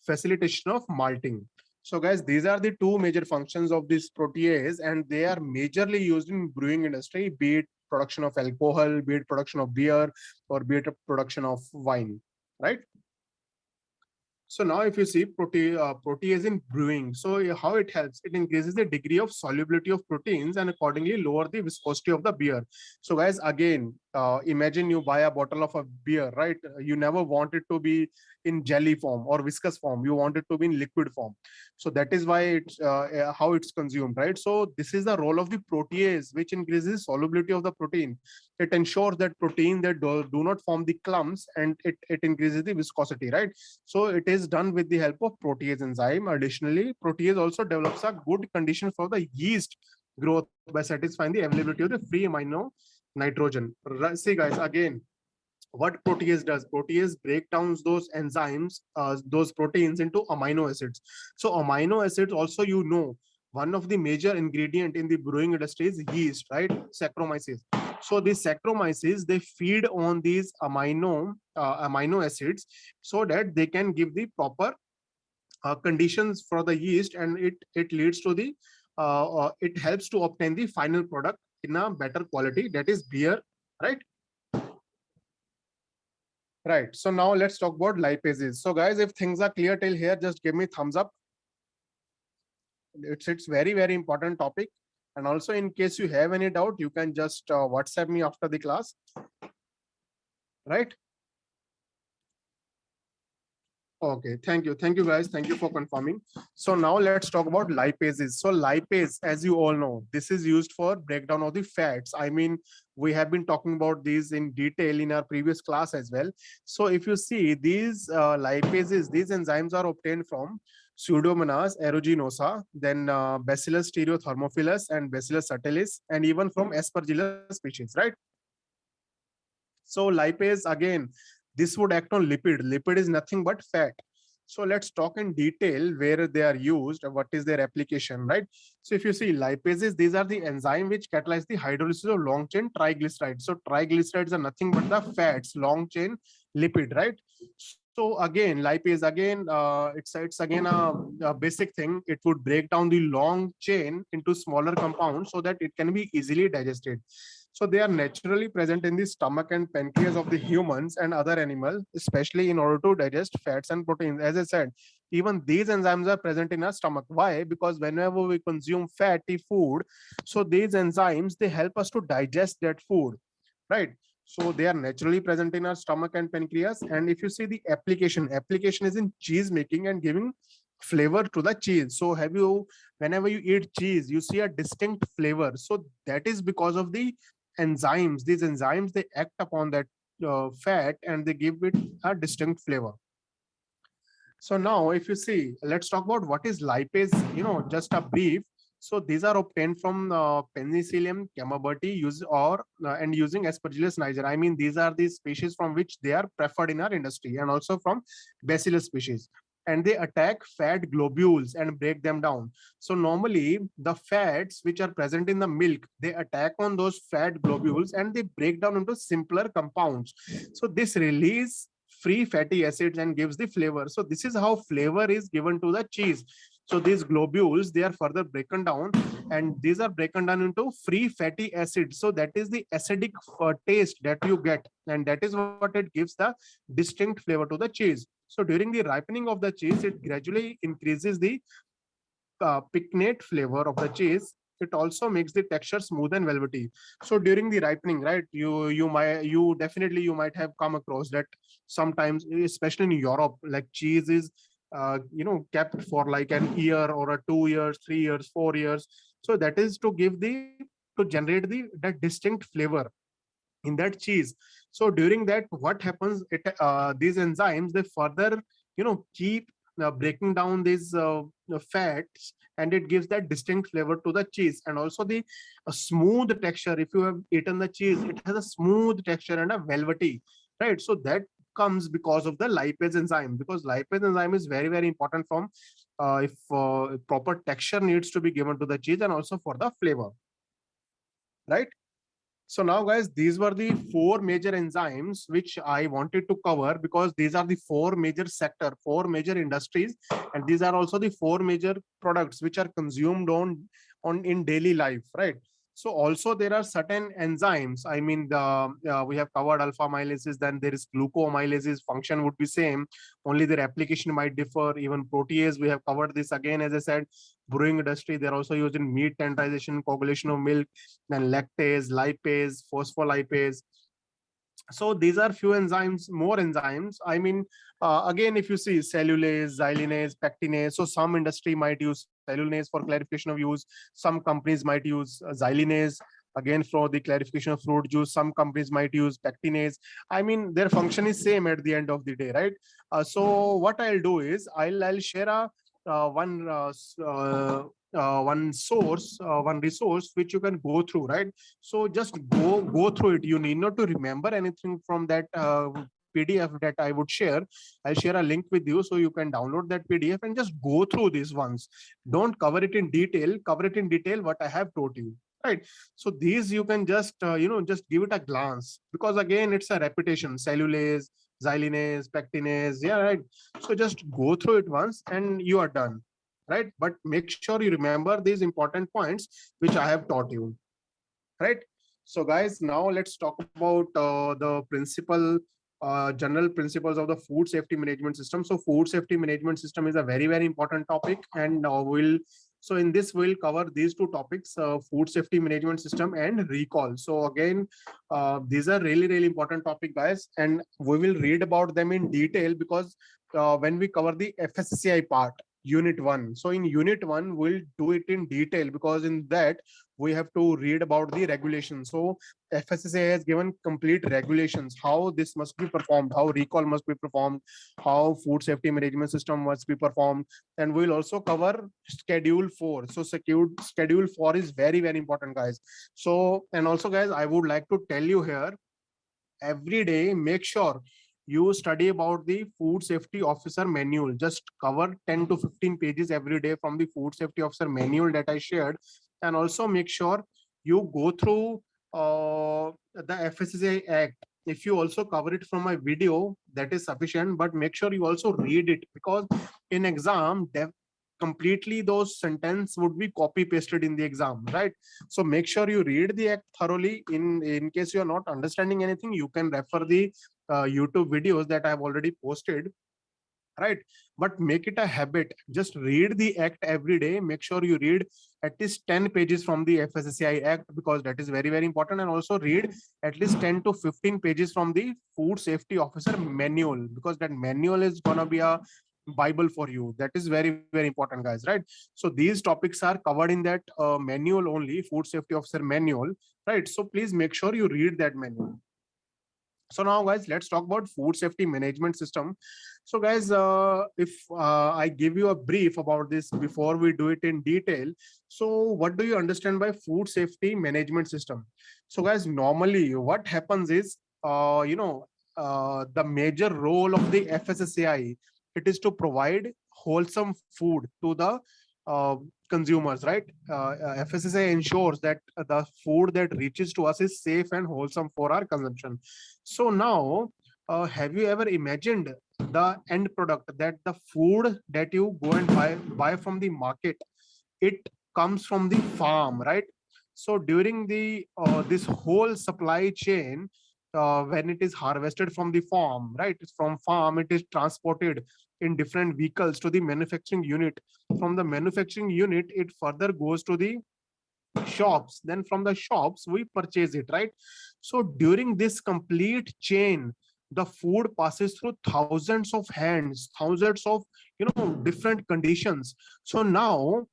A: facilitation of malting. So guys, these are the two major functions of this protease, and they are majorly used in brewing industry, be it production of alcohol, be it production of beer, or be it production of wine, right? So now if you see protease in brewing, so how it helps, it increases the degree of solubility of proteins and accordingly lower the viscosity of the beer. So guys, again, imagine you buy a bottle of a beer, right? You never want it to be in jelly form or viscous form. You want it to be in liquid form. So that is why it's how it's consumed, right? So this is the role of the protease, which increases solubility of the protein. It ensures that protein that do not form the clumps, and it increases the viscosity, right? So it is done with the help of protease enzyme. Additionally, protease also develops a good condition for the yeast growth by satisfying the availability of the free amino nitrogen. See guys, again, what protease does, protease break down those enzymes, those proteins into amino acids. So amino acids also, one of the major ingredient in the brewing industry is yeast, right? Saccharomyces. So these Saccharomyces, they feed on these amino acids so that they can give the proper conditions for the yeast, and it leads to the it helps to obtain the final product in a better quality, that is beer, right? Right. So now let's talk about lipases. So guys, if things are clear till here, just give me thumbs up. It's very important topic. And also, in case you have any doubt, you can just WhatsApp me after the class, right? Okay, thank you. Thank you, guys. Thank you for confirming. So now let's talk about lipases. So lipase, as you all know, this is used for breakdown of the fats. I mean, we have been talking about these in detail in our previous class as well. So if you see these lipases, these enzymes are obtained from Pseudomonas aeruginosa, then Bacillus stereothermophilus and Bacillus subtilis, and even from Aspergillus species, right? So lipase, again, this would act on lipid. Lipid is nothing but fat. So let's talk in detail where they are used, what is their application, right? So if you see lipases, these are the enzyme which catalyze the hydrolysis of long chain triglycerides. So triglycerides are nothing but the fats, long chain lipid, right? So again, lipase, again, it's again a basic thing. It would break down the long chain into smaller compounds so that it can be easily digested. So they are naturally present in the stomach and pancreas of the humans and other animals, especially in order to digest fats and proteins. As I said, even these enzymes are present in our stomach. Why? Because whenever we consume fatty food, so these enzymes, they help us to digest that food, right? So they are naturally present in our stomach and pancreas. And if you see the application is in cheese making and giving flavor to the cheese. So have you, whenever you eat cheese, you see a distinct flavor. So that is because of the enzymes. These enzymes, they act upon that fat and they give it a distinct flavor. So now if you see, let's talk about what is lipase, just a brief. So these are obtained from Penicillium camembert use or and using Aspergillus niger. I mean, these are the species from which they are preferred in our industry, and also from Bacillus species. And they attack fat globules and break them down. So normally the fats which are present in the milk, they attack on those fat globules and they break down into simpler compounds. So this release free fatty acids and gives the flavor. So this is how flavor is given to the cheese. So these globules, they are further broken down, and these are broken down into free fatty acids. So that is the acidic taste that you get, and that is what it gives the distinct flavor to the cheese. So during the ripening of the cheese, it gradually increases the piquant flavor of the cheese. It also makes the texture smooth and velvety. So during the ripening, right, you might have come across that sometimes, especially in Europe, like cheese is kept for like an year or a 2 years, 3 years, 4 years. So that is to give the, to generate the that distinct flavor in that cheese. So during that, what happens, these enzymes, they further keep breaking down these fats, and it gives that distinct flavor to the cheese. And also the smooth texture, if you have eaten the cheese, it has a smooth texture and a velvety, right? So that comes because of the lipase enzyme, because lipase enzyme is very, very important from if proper texture needs to be given to the cheese, and also for the flavor, right? So now, guys, these were the four major enzymes which I wanted to cover, because these are the four major sector, four major industries, and these are also the four major products which are consumed on in daily life, right? So also there are certain enzymes. I mean, we have covered alpha amylases, then there is glucoamylases. Function would be same, only their application might differ. Even protease, we have covered this again. As I said, brewing industry, they're also used in meat tenderization, coagulation of milk, then lactase, lipase, phospholipase. So these are few enzymes, more enzymes. I mean, again, if you see cellulase, xylinase, pectinase, so some industry might use cellulase for clarification of use. Some companies might use xylinase, again, for the clarification of fruit juice. Some companies might use pectinase. I mean, their function is same at the end of the day, right? So what I'll do is I'll share a one source, one resource which you can go through, right? So just go through it. You need not to remember anything from that PDF that I would share. I'll share a link with you so you can download that PDF and just go through these ones. Don't cover it in detail. Cover it in detail what I have taught you, right? So these you can just just give it a glance, because again, it's a repetition: cellulase, xylinase, pectinase. Yeah, right. So just go through it once and you are done, right? But make sure you remember these important points which I have taught you, right? So guys, now let's talk about the general principles of the food safety management system. So food safety management system is a very, very important topic, and we'll So in this, we'll cover these two topics, food safety management system and recall. So again, these are really, really important topic, guys, and we will read about them in detail because when we cover the FSSAI part, unit 1. So in unit 1, we'll do it in detail because in that we have to read about the regulations. So FSSAI has given complete regulations, how this must be performed, how recall must be performed, how food safety management system must be performed, and we'll also cover schedule 4. So schedule 4 is very, very important, guys. So, and also, guys, I would like to tell you here, every day make sure you study about the food safety officer manual. Just cover 10 to 15 pages every day from the food safety officer manual that I shared, and also make sure you go through the FSSAI Act. If you also cover it from my video, that is sufficient, but make sure you also read it, because in exam completely those sentence would be copy pasted in the exam, right? So make sure you read the act thoroughly. In case you are not understanding anything, you can refer the YouTube videos that I have already posted, right? But make it a habit, just read the act every day. Make sure you read at least 10 pages from the FSSAI Act, because that is very, very important, and also read at least 10 to 15 pages from the food safety officer manual, because that manual is gonna be a bible for you. That is very, very important, guys, right? So these topics are covered in that manual only, food safety officer manual, right? So please make sure you read that manual. So now, guys, let's talk about food safety management system. So guys, if I give you a brief about this before we do it in detail, so what do you understand by food safety management system? So guys, normally what happens is, the major role of the FSSAI, it is to provide wholesome food to the uh, consumers, right? FSSAI ensures that the food that reaches to us is safe and wholesome for our consumption. So now, have you ever imagined the end product, that the food that you go and buy from the market, it comes from the farm, right? So during the this whole supply chain, when it is harvested from the farm, right? It's from farm, it is transported in different vehicles to the manufacturing unit. From the manufacturing unit, it further goes to the shops. Then from the shops, we purchase it, right? So during this complete chain, the food passes through thousands of hands, thousands of different conditions. So now,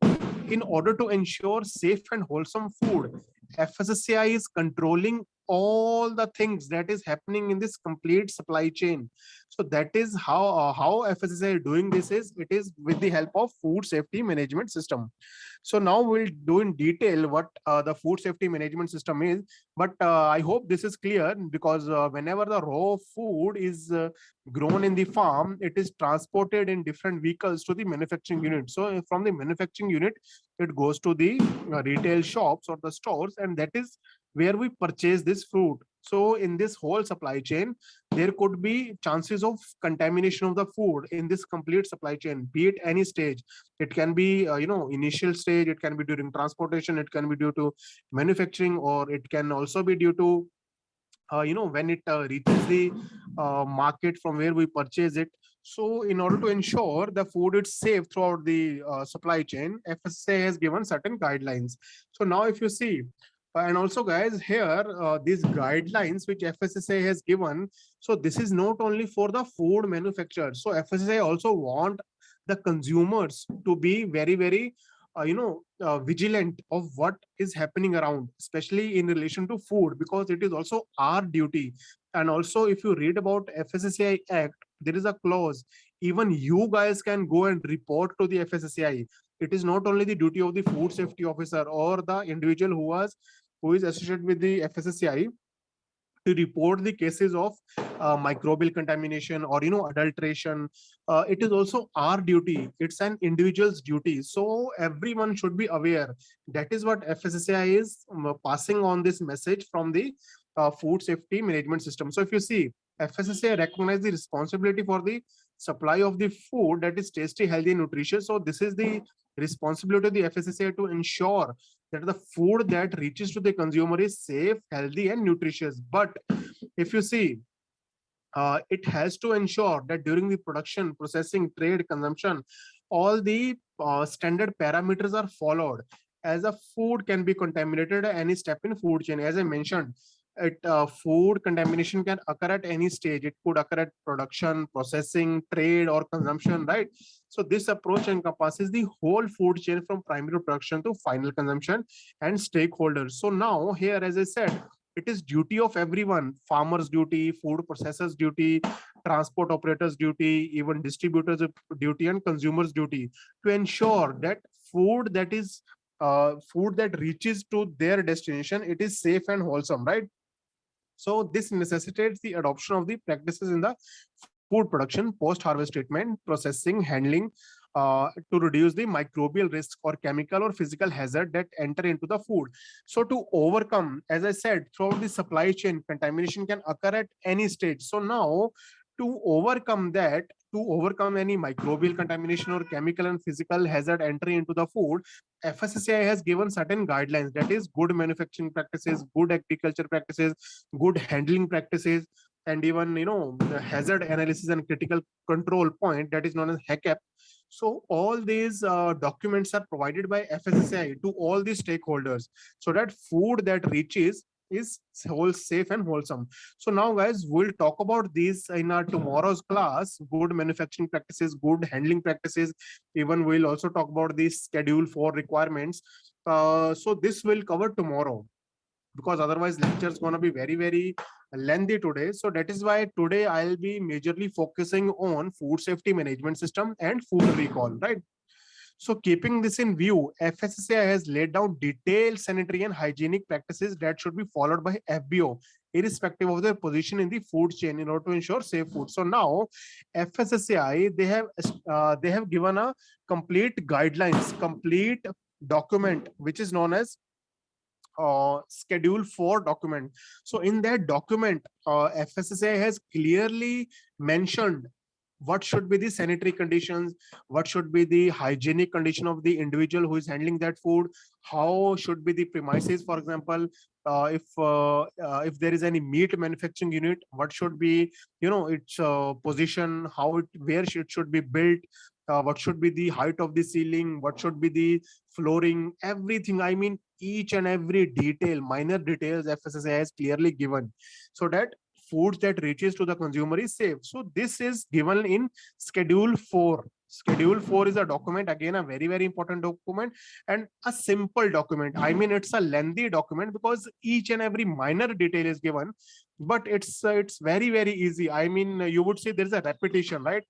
A: in order to ensure safe and wholesome food, FSSAI is controlling all the things that is happening in this complete supply chain. So that is how FSSAI is doing this, is it is with the help of food safety management system. So now we'll do in detail what the food safety management system is. But I hope this is clear, because whenever the raw food is grown in the farm, it is transported in different vehicles to the manufacturing unit. So from the manufacturing unit, it goes to the retail shops or the stores, and that is where we purchase this fruit. So in this whole supply chain, there could be chances of contamination of the food in this complete supply chain, be it any stage. It can be initial stage, it can be during transportation, it can be due to manufacturing, or it can also be due to when it reaches the market from where we purchase it. So in order to ensure the food is safe throughout the supply chain, FSA has given certain guidelines. So now if you see, and also, guys, here these guidelines which FSSAI has given, so this is not only for the food manufacturers. So FSSAI also want the consumers to be very, very vigilant of what is happening around, especially in relation to food, because it is also our duty. And also, if you read about FSSAI Act, there is a clause, even you guys can go and report to the FSSAI. It is not only the duty of the food safety officer or the individual who is associated with the FSSAI to report the cases of microbial contamination or adulteration. It is also our duty, it's an individual's duty. So everyone should be aware. That is what FSSAI is passing on this message from the food safety management system. So if you see, FSSAI recognize the responsibility for the supply of the food that is tasty, healthy, and nutritious. So this is the responsibility of the FSSAI to ensure that the food that reaches to the consumer is safe, healthy, and nutritious. But if you see, it has to ensure that during the production, processing, trade, consumption, all the standard parameters are followed, as a food can be contaminated at any step in food chain. As I mentioned, food contamination can occur at any stage. It could occur at production, processing, trade, or consumption, right? So this approach encompasses the whole food chain from primary production to final consumption and stakeholders. So now here, as I said, it is duty of everyone: farmers duty, food processors duty, transport operators duty, even distributors duty, and consumers duty, to ensure that food that is food that reaches to their destination, it is safe and wholesome, right? So this necessitates the adoption of the practices in the food production, post-harvest treatment, processing, handling, to reduce the microbial risk or chemical or physical hazard that enter into the food. So to overcome, as I said, throughout the supply chain, contamination can occur at any stage. So now, to overcome that, to overcome any microbial contamination or chemical and physical hazard entry into the food, FSSAI has given certain guidelines, that is good manufacturing practices, good agriculture practices, good handling practices, and even the hazard analysis and critical control point, that is known as HACCP. So all these documents are provided by FSSAI to all the stakeholders, so that food that reaches is whole safe and wholesome. So now guys, we'll talk about these in our tomorrow's class: good manufacturing practices, good handling practices. Even we'll also talk about the schedule 4 requirements. So this will cover tomorrow, because otherwise lecture is going to be very lengthy today. So that is why today I'll be majorly focusing on food safety management system and food recall, right? So keeping this in view, FSSAI has laid down detailed sanitary and hygienic practices that should be followed by FBO, irrespective of their position in the food chain, in order to ensure safe food. So now FSSAI, they have given a complete guidelines, complete document, which is known as schedule 4 document. So in that document, FSSAI has clearly mentioned what should be the sanitary conditions, what should be the hygienic condition of the individual who is handling that food, how should be the premises. For example, if there is any meat manufacturing unit, what should be its position, how it where it should be built, what should be the height of the ceiling, what should be the flooring, everything. I mean, each and every detail, minor details, FSSAI has clearly given, so that foods that reaches to the consumer is safe. So this is given in schedule 4. Schedule 4 is a document, again a very important document, and a simple document. I mean, it's a lengthy document because each and every minor detail is given, but it's very easy. I mean, you would say there is a repetition, right?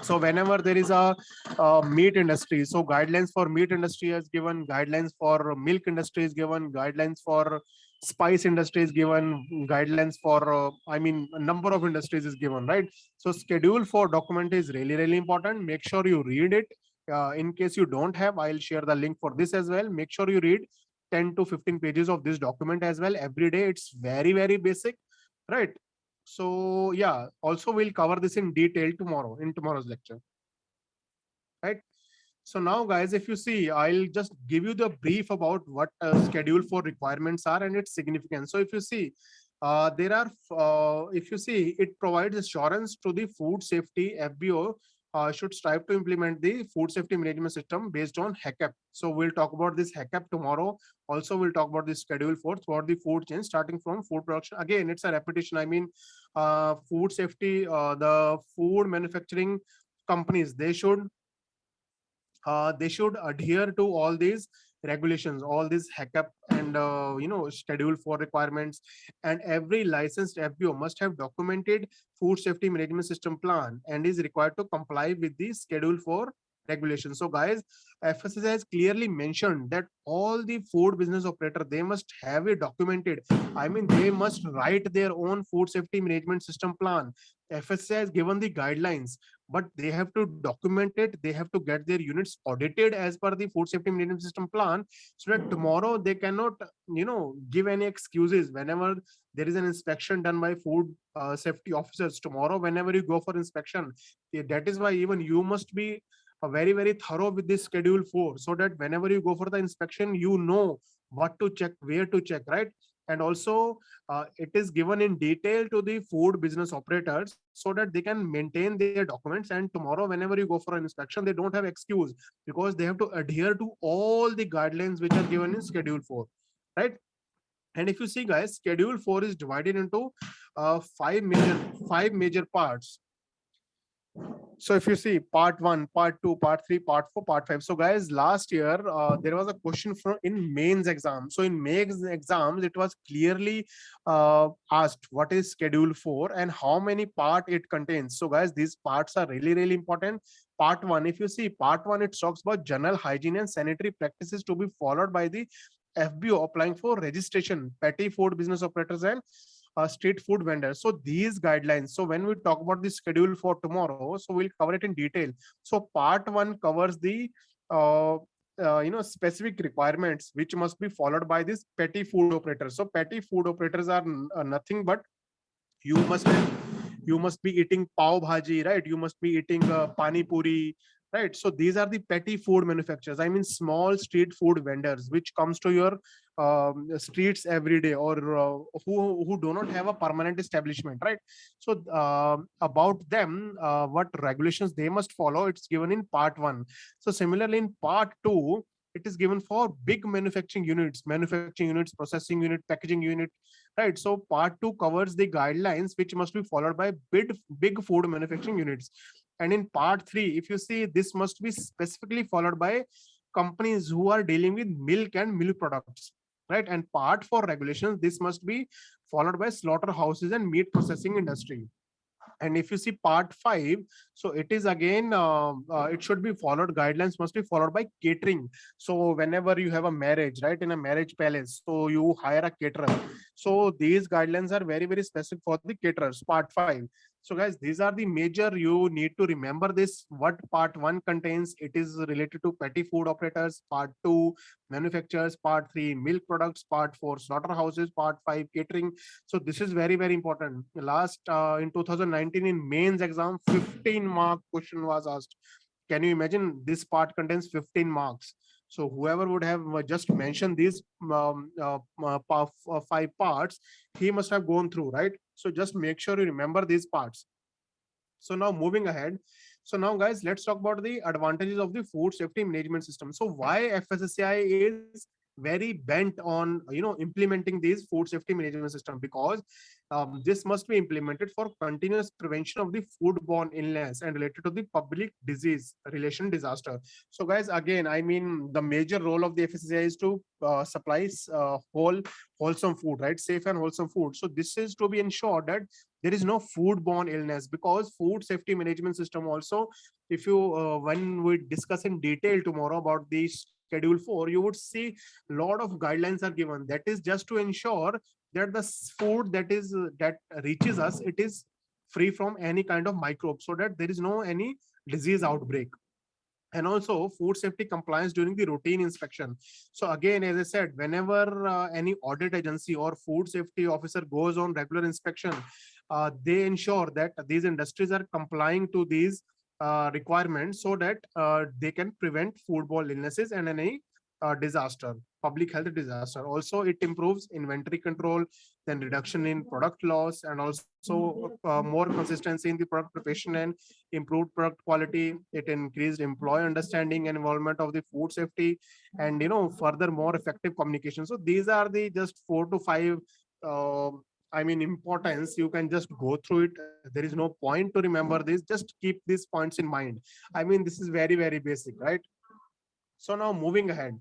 A: So whenever there is a meat industry, so guidelines for meat industry is given, guidelines for milk industry is given, guidelines for spice industry is given, guidelines for I mean a number of industries is given, right? So schedule 4 document is really important. Make sure you read it. In case you don't have, I'll share the link for this as well. Make sure you read 10 to 15 pages of this document as well every day. It's very basic, right? So yeah, also we'll cover this in detail tomorrow in tomorrow's lecture, right? So now guys, if you see, I'll just give you the brief about what schedule 4 requirements are and its significance. So if you see, there are if you see, it provides assurance to the food safety. FBO should strive to implement the food safety management system based on HACCP. So we'll talk about this HACCP tomorrow. Also we'll talk about this schedule 4 throughout the food chain, starting from food production. Again, it's a repetition. I mean, food safety, the food manufacturing companies, they should adhere to all these regulations, all these HACCP and schedule 4 requirements. And every licensed FBO must have documented food safety management system plan and is required to comply with the schedule 4 regulations. So guys, FSSAI has clearly mentioned that all the food business operator, they must have it documented. I mean, they must write their own food safety management system plan. FSSAI has given the guidelines, but they have to document it. They have to get their units audited as per the food safety management system plan, so that tomorrow they cannot give any excuses whenever there is an inspection done by food safety officers. Tomorrow whenever you go for inspection, that is why even you must be very thorough with this schedule 4, so that whenever you go for the inspection, you know what to check, where to check, right? And also it is given in detail to the food business operators so that they can maintain their documents, and tomorrow whenever you go for an inspection they don't have excuse, because they have to adhere to all the guidelines which are given in schedule 4, right? And if you see guys, schedule 4 is divided into five major parts. So if you see part 1, part 2, part 3, part 4, part 5. So guys, last year there was a question from in mains exam. So in mains exams it was clearly asked what is schedule 4 and how many part it contains. So guys, these parts are really important. Part 1, if you see part 1, it talks about general hygiene and sanitary practices to be followed by the FBO applying for registration, petty food business operators and street food vendors. So these guidelines, so when we talk about the schedule for tomorrow, so we'll cover it in detail. So part 1 covers the uh, specific requirements which must be followed by this petty food operators. So petty food operators are nothing but you must you must be eating pav bhaji, right? You must be eating pani puri, right? So these are the petty food manufacturers, I mean small street food vendors which comes to your streets every day, or who do not have a permanent establishment, right? So about them, what regulations they must follow, it's given in part 1. So similarly in part 2 it is given for big manufacturing units, processing unit, packaging unit, right? So part 2 covers the guidelines which must be followed by big food manufacturing units. And in part 3, if you see, this must be specifically followed by companies who are dealing with milk and milk products, right? And part 4 regulations, this must be followed by slaughterhouses and meat processing industry. And if you see part 5, so it is again it should be followed, guidelines must be followed by catering. So whenever you have a marriage, right, in a marriage palace, so you hire a caterer. So these guidelines are very specific for the caterers, part 5. So guys, these are the major, you need to remember this, what part 1 contains. It is related to petty food operators, part 2 manufacturers, part 3 milk products, part 4 slaughterhouses, part 5 catering. So this is very important. Last in 2019 in mains exam, 15-mark question was asked. Can you imagine, this part contains 15 marks? So whoever would have just mentioned these 5 parts, he must have gone through, right? So just make sure you remember these parts. So now moving ahead, so now guys, let's talk about the advantages of the food safety management system. So why FSSAI is very bent on implementing these food safety management system? Because this must be implemented for continuous prevention of the foodborne illness and related to the public disease relation disaster. So guys, again, I mean the major role of the FSSAI is to supply wholesome food, right? Safe and wholesome food. So this is to be ensured that there is no foodborne illness, because food safety management system also, if you when we discuss in detail tomorrow about the schedule 4, you would see a lot of guidelines are given. That is just to ensure that the food that reaches us, it is free from any kind of microbe, so that there is no any disease outbreak. And also food safety compliance during the routine inspection. So again, as I said, whenever any audit agency or food safety officer goes on regular inspection, they ensure that these industries are complying to these requirements, so that they can prevent foodborne illnesses and any disaster, public health disaster. Also it improves inventory control, then reduction in product loss, and also more consistency in the product preparation and improved product quality. It increased employee understanding and involvement of the food safety, and further more effective communication. So these are the just 4 to 5 I mean importance. You can just go through it. There is no point to remember this, just keep these points in mind. I mean, this is very basic, right? So now moving ahead,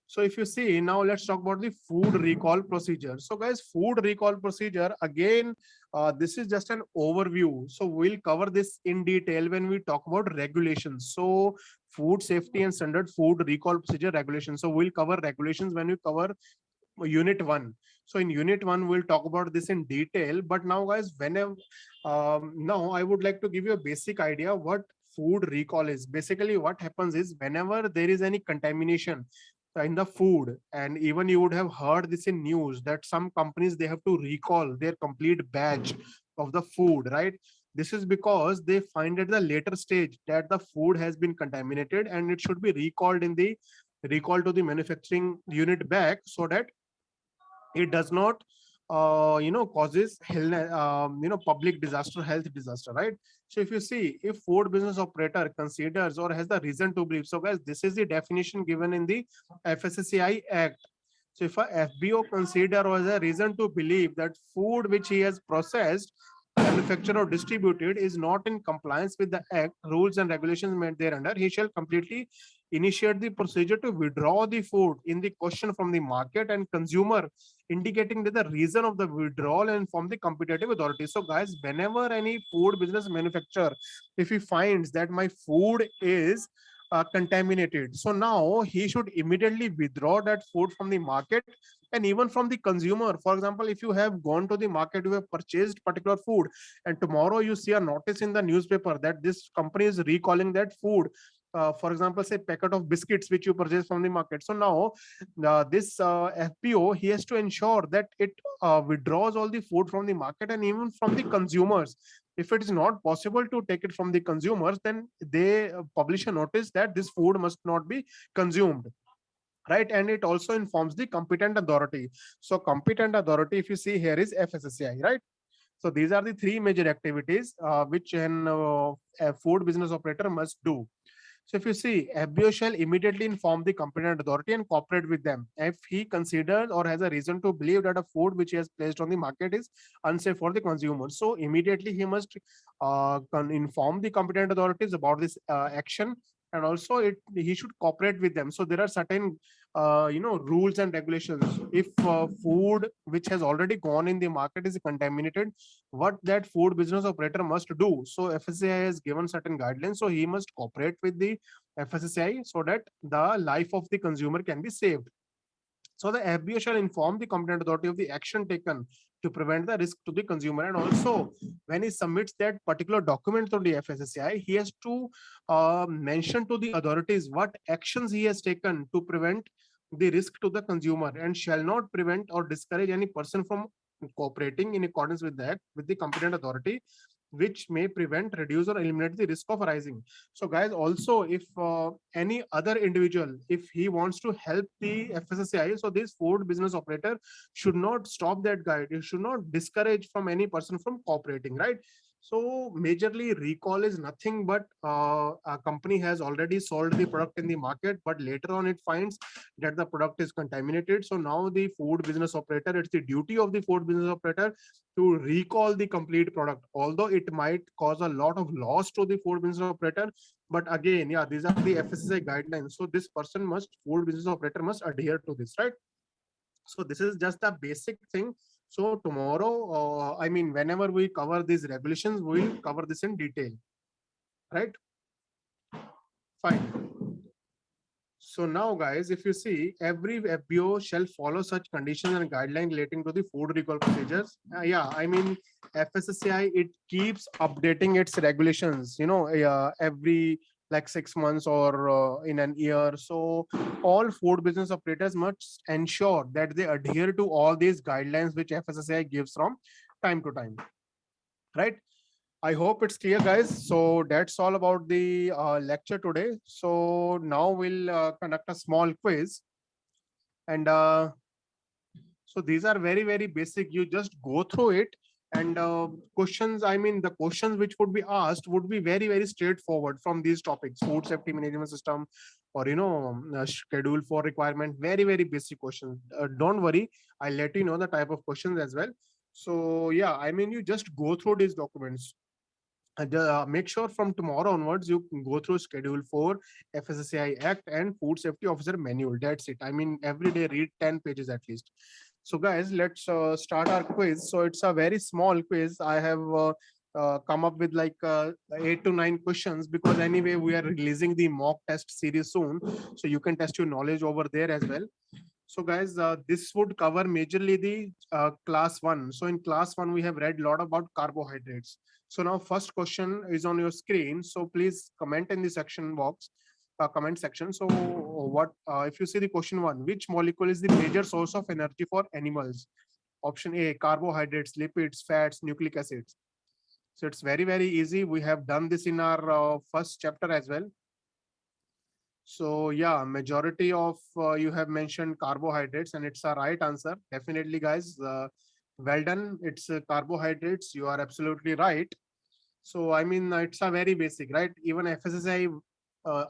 A: so if you see, now let's talk about the food recall procedure. So guys, food recall procedure, again, this is just an overview. So we'll cover this in detail when we talk about regulations. So food safety and standard food recall procedure regulations. So we'll cover regulations when we cover unit 1. So in unit 1 we'll talk about this in detail. But now guys, whenever now I would like to give you a basic idea what food recall is. Basically what happens is, whenever there is any contamination in the food, and even you would have heard this in news, that some companies, they have to recall their complete batch of the food, right? This is because they find at the later stage that the food has been contaminated, and it should be recalled to the manufacturing unit back, so that it does not causes public disaster, health disaster, right? So if you see, if food business operator considers or has the reason to believe, so guys, this is the definition given in the FSSAI Act. So if a FBO consider or has a reason to believe that food which he has processed, manufactured or distributed is not in compliance with the act, rules and regulations made thereunder, he shall completely initiate the procedure to withdraw the food in the question from the market and consumer, indicating that the reason of the withdrawal, and inform the competitive authority. So guys, whenever any food business manufacturer, if he finds that my food is contaminated, so now he should immediately withdraw that food from the market and even from the consumer. For example, if you have gone to the market, you have purchased particular food, and tomorrow you see a notice in the newspaper that this company is recalling that food, for example, say packet of biscuits which you purchase from the market. So now this FPO, he has to ensure that it withdraws all the food from the market and even from the consumers. If it is not possible to take it from the consumers, then they publish a notice that this food must not be consumed, right? And it also informs the competent authority. So competent authority, if you see here, is FSSAI, right? So these are the three major activities which a food business operator must do. So if you see, FBO shall immediately inform the competent authority and cooperate with them if he considers or has a reason to believe that a food which he has placed on the market is unsafe for the consumer. So immediately he must inform the competent authorities about this action, and also he should cooperate with them. So there are certain rules and regulations. If food which has already gone in the market is contaminated, what that food business operator must do. So FSSAI has given certain guidelines, so he must cooperate with the FSSAI so that the life of the consumer can be saved. So the FBO shall inform the competent authority of the action taken to prevent the risk to the consumer. And also, when he submits that particular document to the FSSAI, he has to mention to the authorities what actions he has taken to prevent the risk to the consumer, and shall not prevent or discourage any person from cooperating in accordance with the act with the competent authority, which may prevent, reduce, or eliminate the risk of arising. So guys, also, if any other individual, if he wants to help the FSSAI, so this food business operator should not stop that guide. You should not discourage from any person from cooperating, right? So majorly, recall is nothing but a company has already sold the product in the market, but later on it finds that the product is contaminated. So now the food business operator, it's the duty of the food business operator to recall the complete product, although it might cause a lot of loss to the food business operator. But again, yeah, these are the FSSAI guidelines, so this person must, food business operator must adhere to this, right? So this is just the basic thing. So tomorrow, I mean, whenever we cover these regulations, we'll cover this in detail, right? Fine. So now, guys, if you see, every FBO shall follow such conditions and guidelines relating to the food recall procedures. Yeah, I mean, FSSAI, it keeps updating its regulations, every like 6 months or in an year. So all food business operators must ensure that they adhere to all these guidelines which FSSAI gives from time to time, right? I hope it's clear, guys. So that's all about the lecture today. So now we'll conduct a small quiz. And so these are very, very basic. You just go through it. And questions, I mean, the questions which would be asked would be very, very straightforward from these topics: food safety management system, or, schedule for requirement. Very, very basic questions. Don't worry. I'll let you know the type of questions as well. So yeah, I mean, you just go through these documents. And make sure from tomorrow onwards you can go through Schedule 4, FSSAI Act, and Food Safety Officer Manual. That's it. I mean, every day read 10 pages at least. So guys, let's start our quiz. So it's a very small quiz. I have come up with like 8 to 9 questions, because anyway we are releasing the mock test series soon, so you can test your knowledge over there as well. So guys, this would cover majorly the class 1. So in class 1 we have read a lot about carbohydrates. So now first question is on your screen. So please comment in the section box, comment section. So what if you see the question 1, which molecule is the major source of energy for animals? Option A, carbohydrates, lipids, fats, nucleic acids. So it's very, very easy. We have done this in our first chapter as well. So yeah, majority of you have mentioned carbohydrates, and it's a right answer. Definitely, guys. Well done. It's carbohydrates. You are absolutely right. So I mean, it's a very basic, right? Even FSSI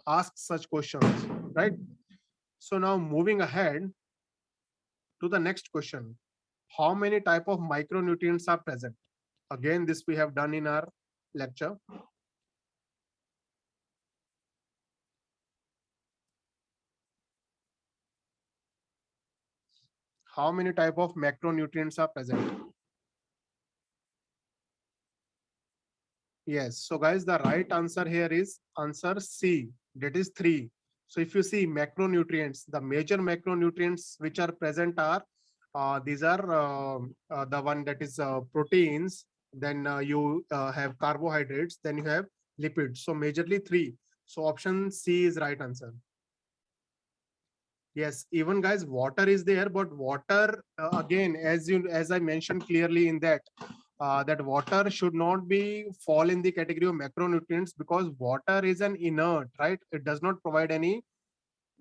A: asks such questions, right? So now moving ahead to the next question: how many type of micronutrients are present? Again, this we have done in our lecture. How many type of macronutrients are present? Yes. So guys, the right answer here is answer C. That is three. So if you see macronutrients, the major macronutrients which are present are these are the one that is proteins. Then you have carbohydrates. Then you have lipids. So majorly three. So option C is right answer. Yes, even guys, water is there, but water again, as I mentioned clearly in that that water should not be fall in the category of macronutrients because water is an inert, right? It does not provide any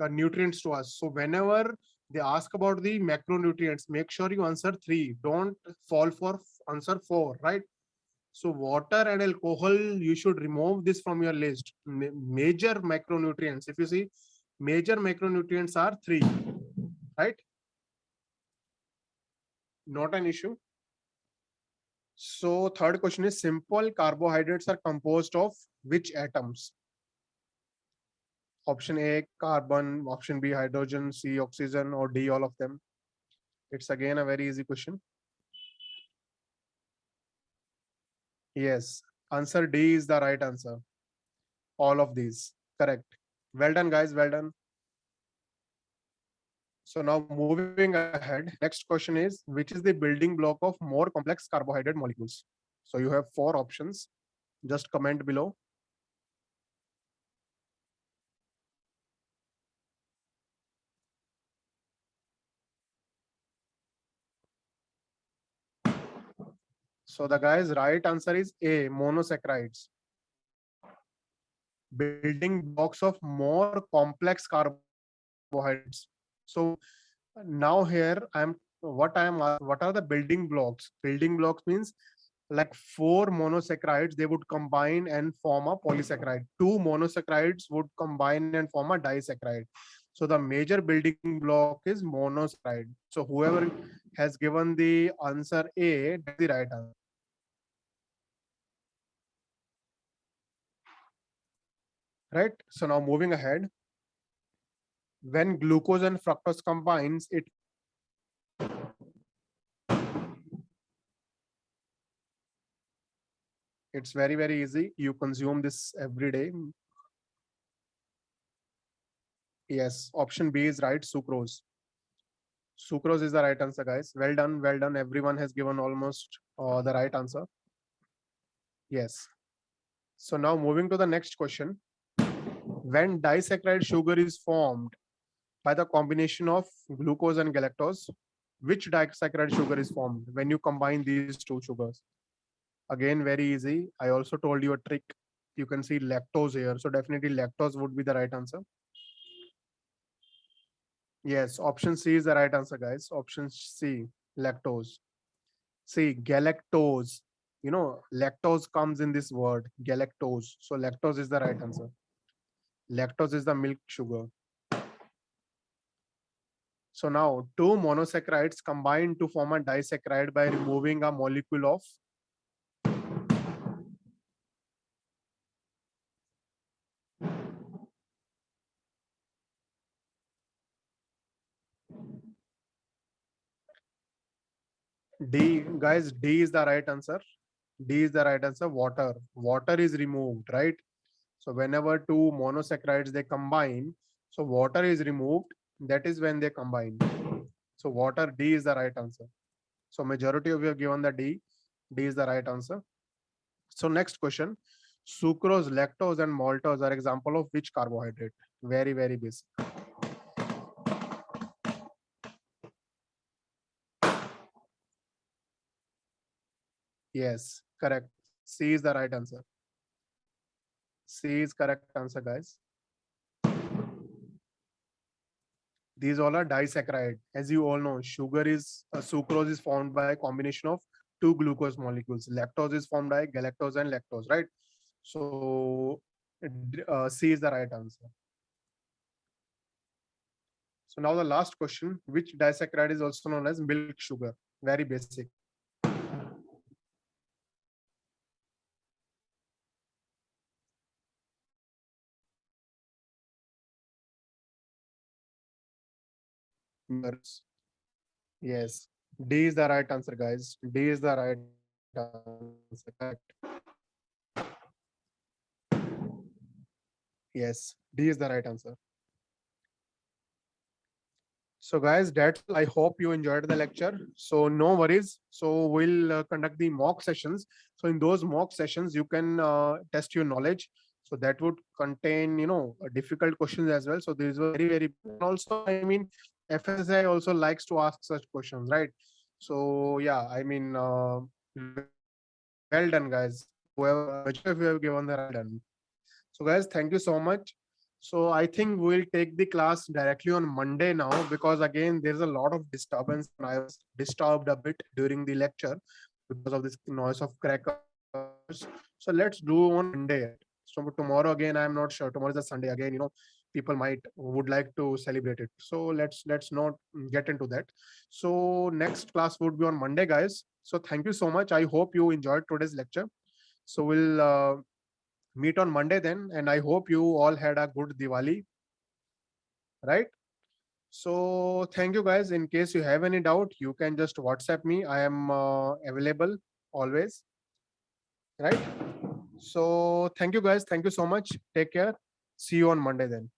A: nutrients to us. So whenever they ask about the macronutrients, make sure you answer three. Don't fall for answer four, right? So water and alcohol, you should remove this from your list. Major macronutrients, if you see, major macronutrients are three, right? Not an issue. So third question is simple carbohydrates are composed of which atoms? Option A, carbon, option B, hydrogen, C, oxygen, or D, all of them. It's again a very easy question. Yes, answer D is the right answer. All of these, correct. Well done, guys, well done. So now moving ahead, next question is, which is the building block of more complex carbohydrate molecules? So you have four options. Just comment below. So the guy's right answer is A, monosaccharides. Building blocks of more complex carbohydrates. So now here what are the building blocks? Building blocks means like four monosaccharides, they would combine and form a polysaccharide. Two monosaccharides would combine and form a disaccharide. So the major building block is monosaccharide. So whoever has given the answer A, that's the right answer. Right? So now moving ahead, when glucose and fructose combines, it's very easy. You consume this every day. Yes, option B is right, sucrose. Sucrose is the right answer, guys. Well done, well done. Everyone has given almost the right answer. Yes. So now moving to the next question. When disaccharide sugar is formed by the combination of glucose and galactose, which disaccharide sugar is formed when you combine these two sugars? Again, very easy. I also told you a trick. You can see lactose here. So definitely lactose would be the right answer. Yes, option C is the right answer, guys. Option C, lactose. See, galactose. You know, lactose comes in this word, galactose. So lactose is the right answer. Lactose is the milk sugar. So now two monosaccharides combine to form a disaccharide by removing a molecule of D. Guys, D is the right answer. D is the right answer. Water. Water is removed, right? So whenever two monosaccharides they combine, so water is removed. That is when they combine. So water, D is the right answer. So majority of you have given the D. D is the right answer. So next question. Sucrose, lactose, and maltose are example of which carbohydrate? Very basic. Yes, correct. C is the right answer. C is correct answer, guys. These all are disaccharide. As you all know, sucrose is formed by a combination of two glucose molecules. Lactose is formed by galactose and lactose, right? So C is the right answer. So now the last question: which disaccharide is also known as milk sugar? Very basic. Yes, D is the right answer, guys. D is the right answer. Correct. Yes, D is the right answer. So, guys, that's all. I hope you enjoyed the lecture. So, no worries. So, we'll conduct the mock sessions. So, in those mock sessions, you can test your knowledge. So, that would contain, difficult questions as well. So, these were very, very also. I mean, FSI also likes to ask such questions, right? So, yeah, I mean, well done, guys. Whoever, whichever of you have given the right done. So, guys, thank you so much. So, I think we'll take the class directly on Monday now because again, there's a lot of disturbance, and I was disturbed a bit during the lecture because of this noise of crackers. So, let's do on Monday. So, tomorrow again, I'm not sure. Tomorrow is a Sunday again. People might would like to celebrate it. So, let's not get into that. So, next class would be on Monday, guys. So, thank you so much. I hope you enjoyed today's lecture. So, we'll meet on Monday then. And I hope you all had a good Diwali, right? So thank you guys. In case you have any doubt, you can just WhatsApp me. I am available always, right? So thank you guys. Thank you so much. Take care. See you on Monday then.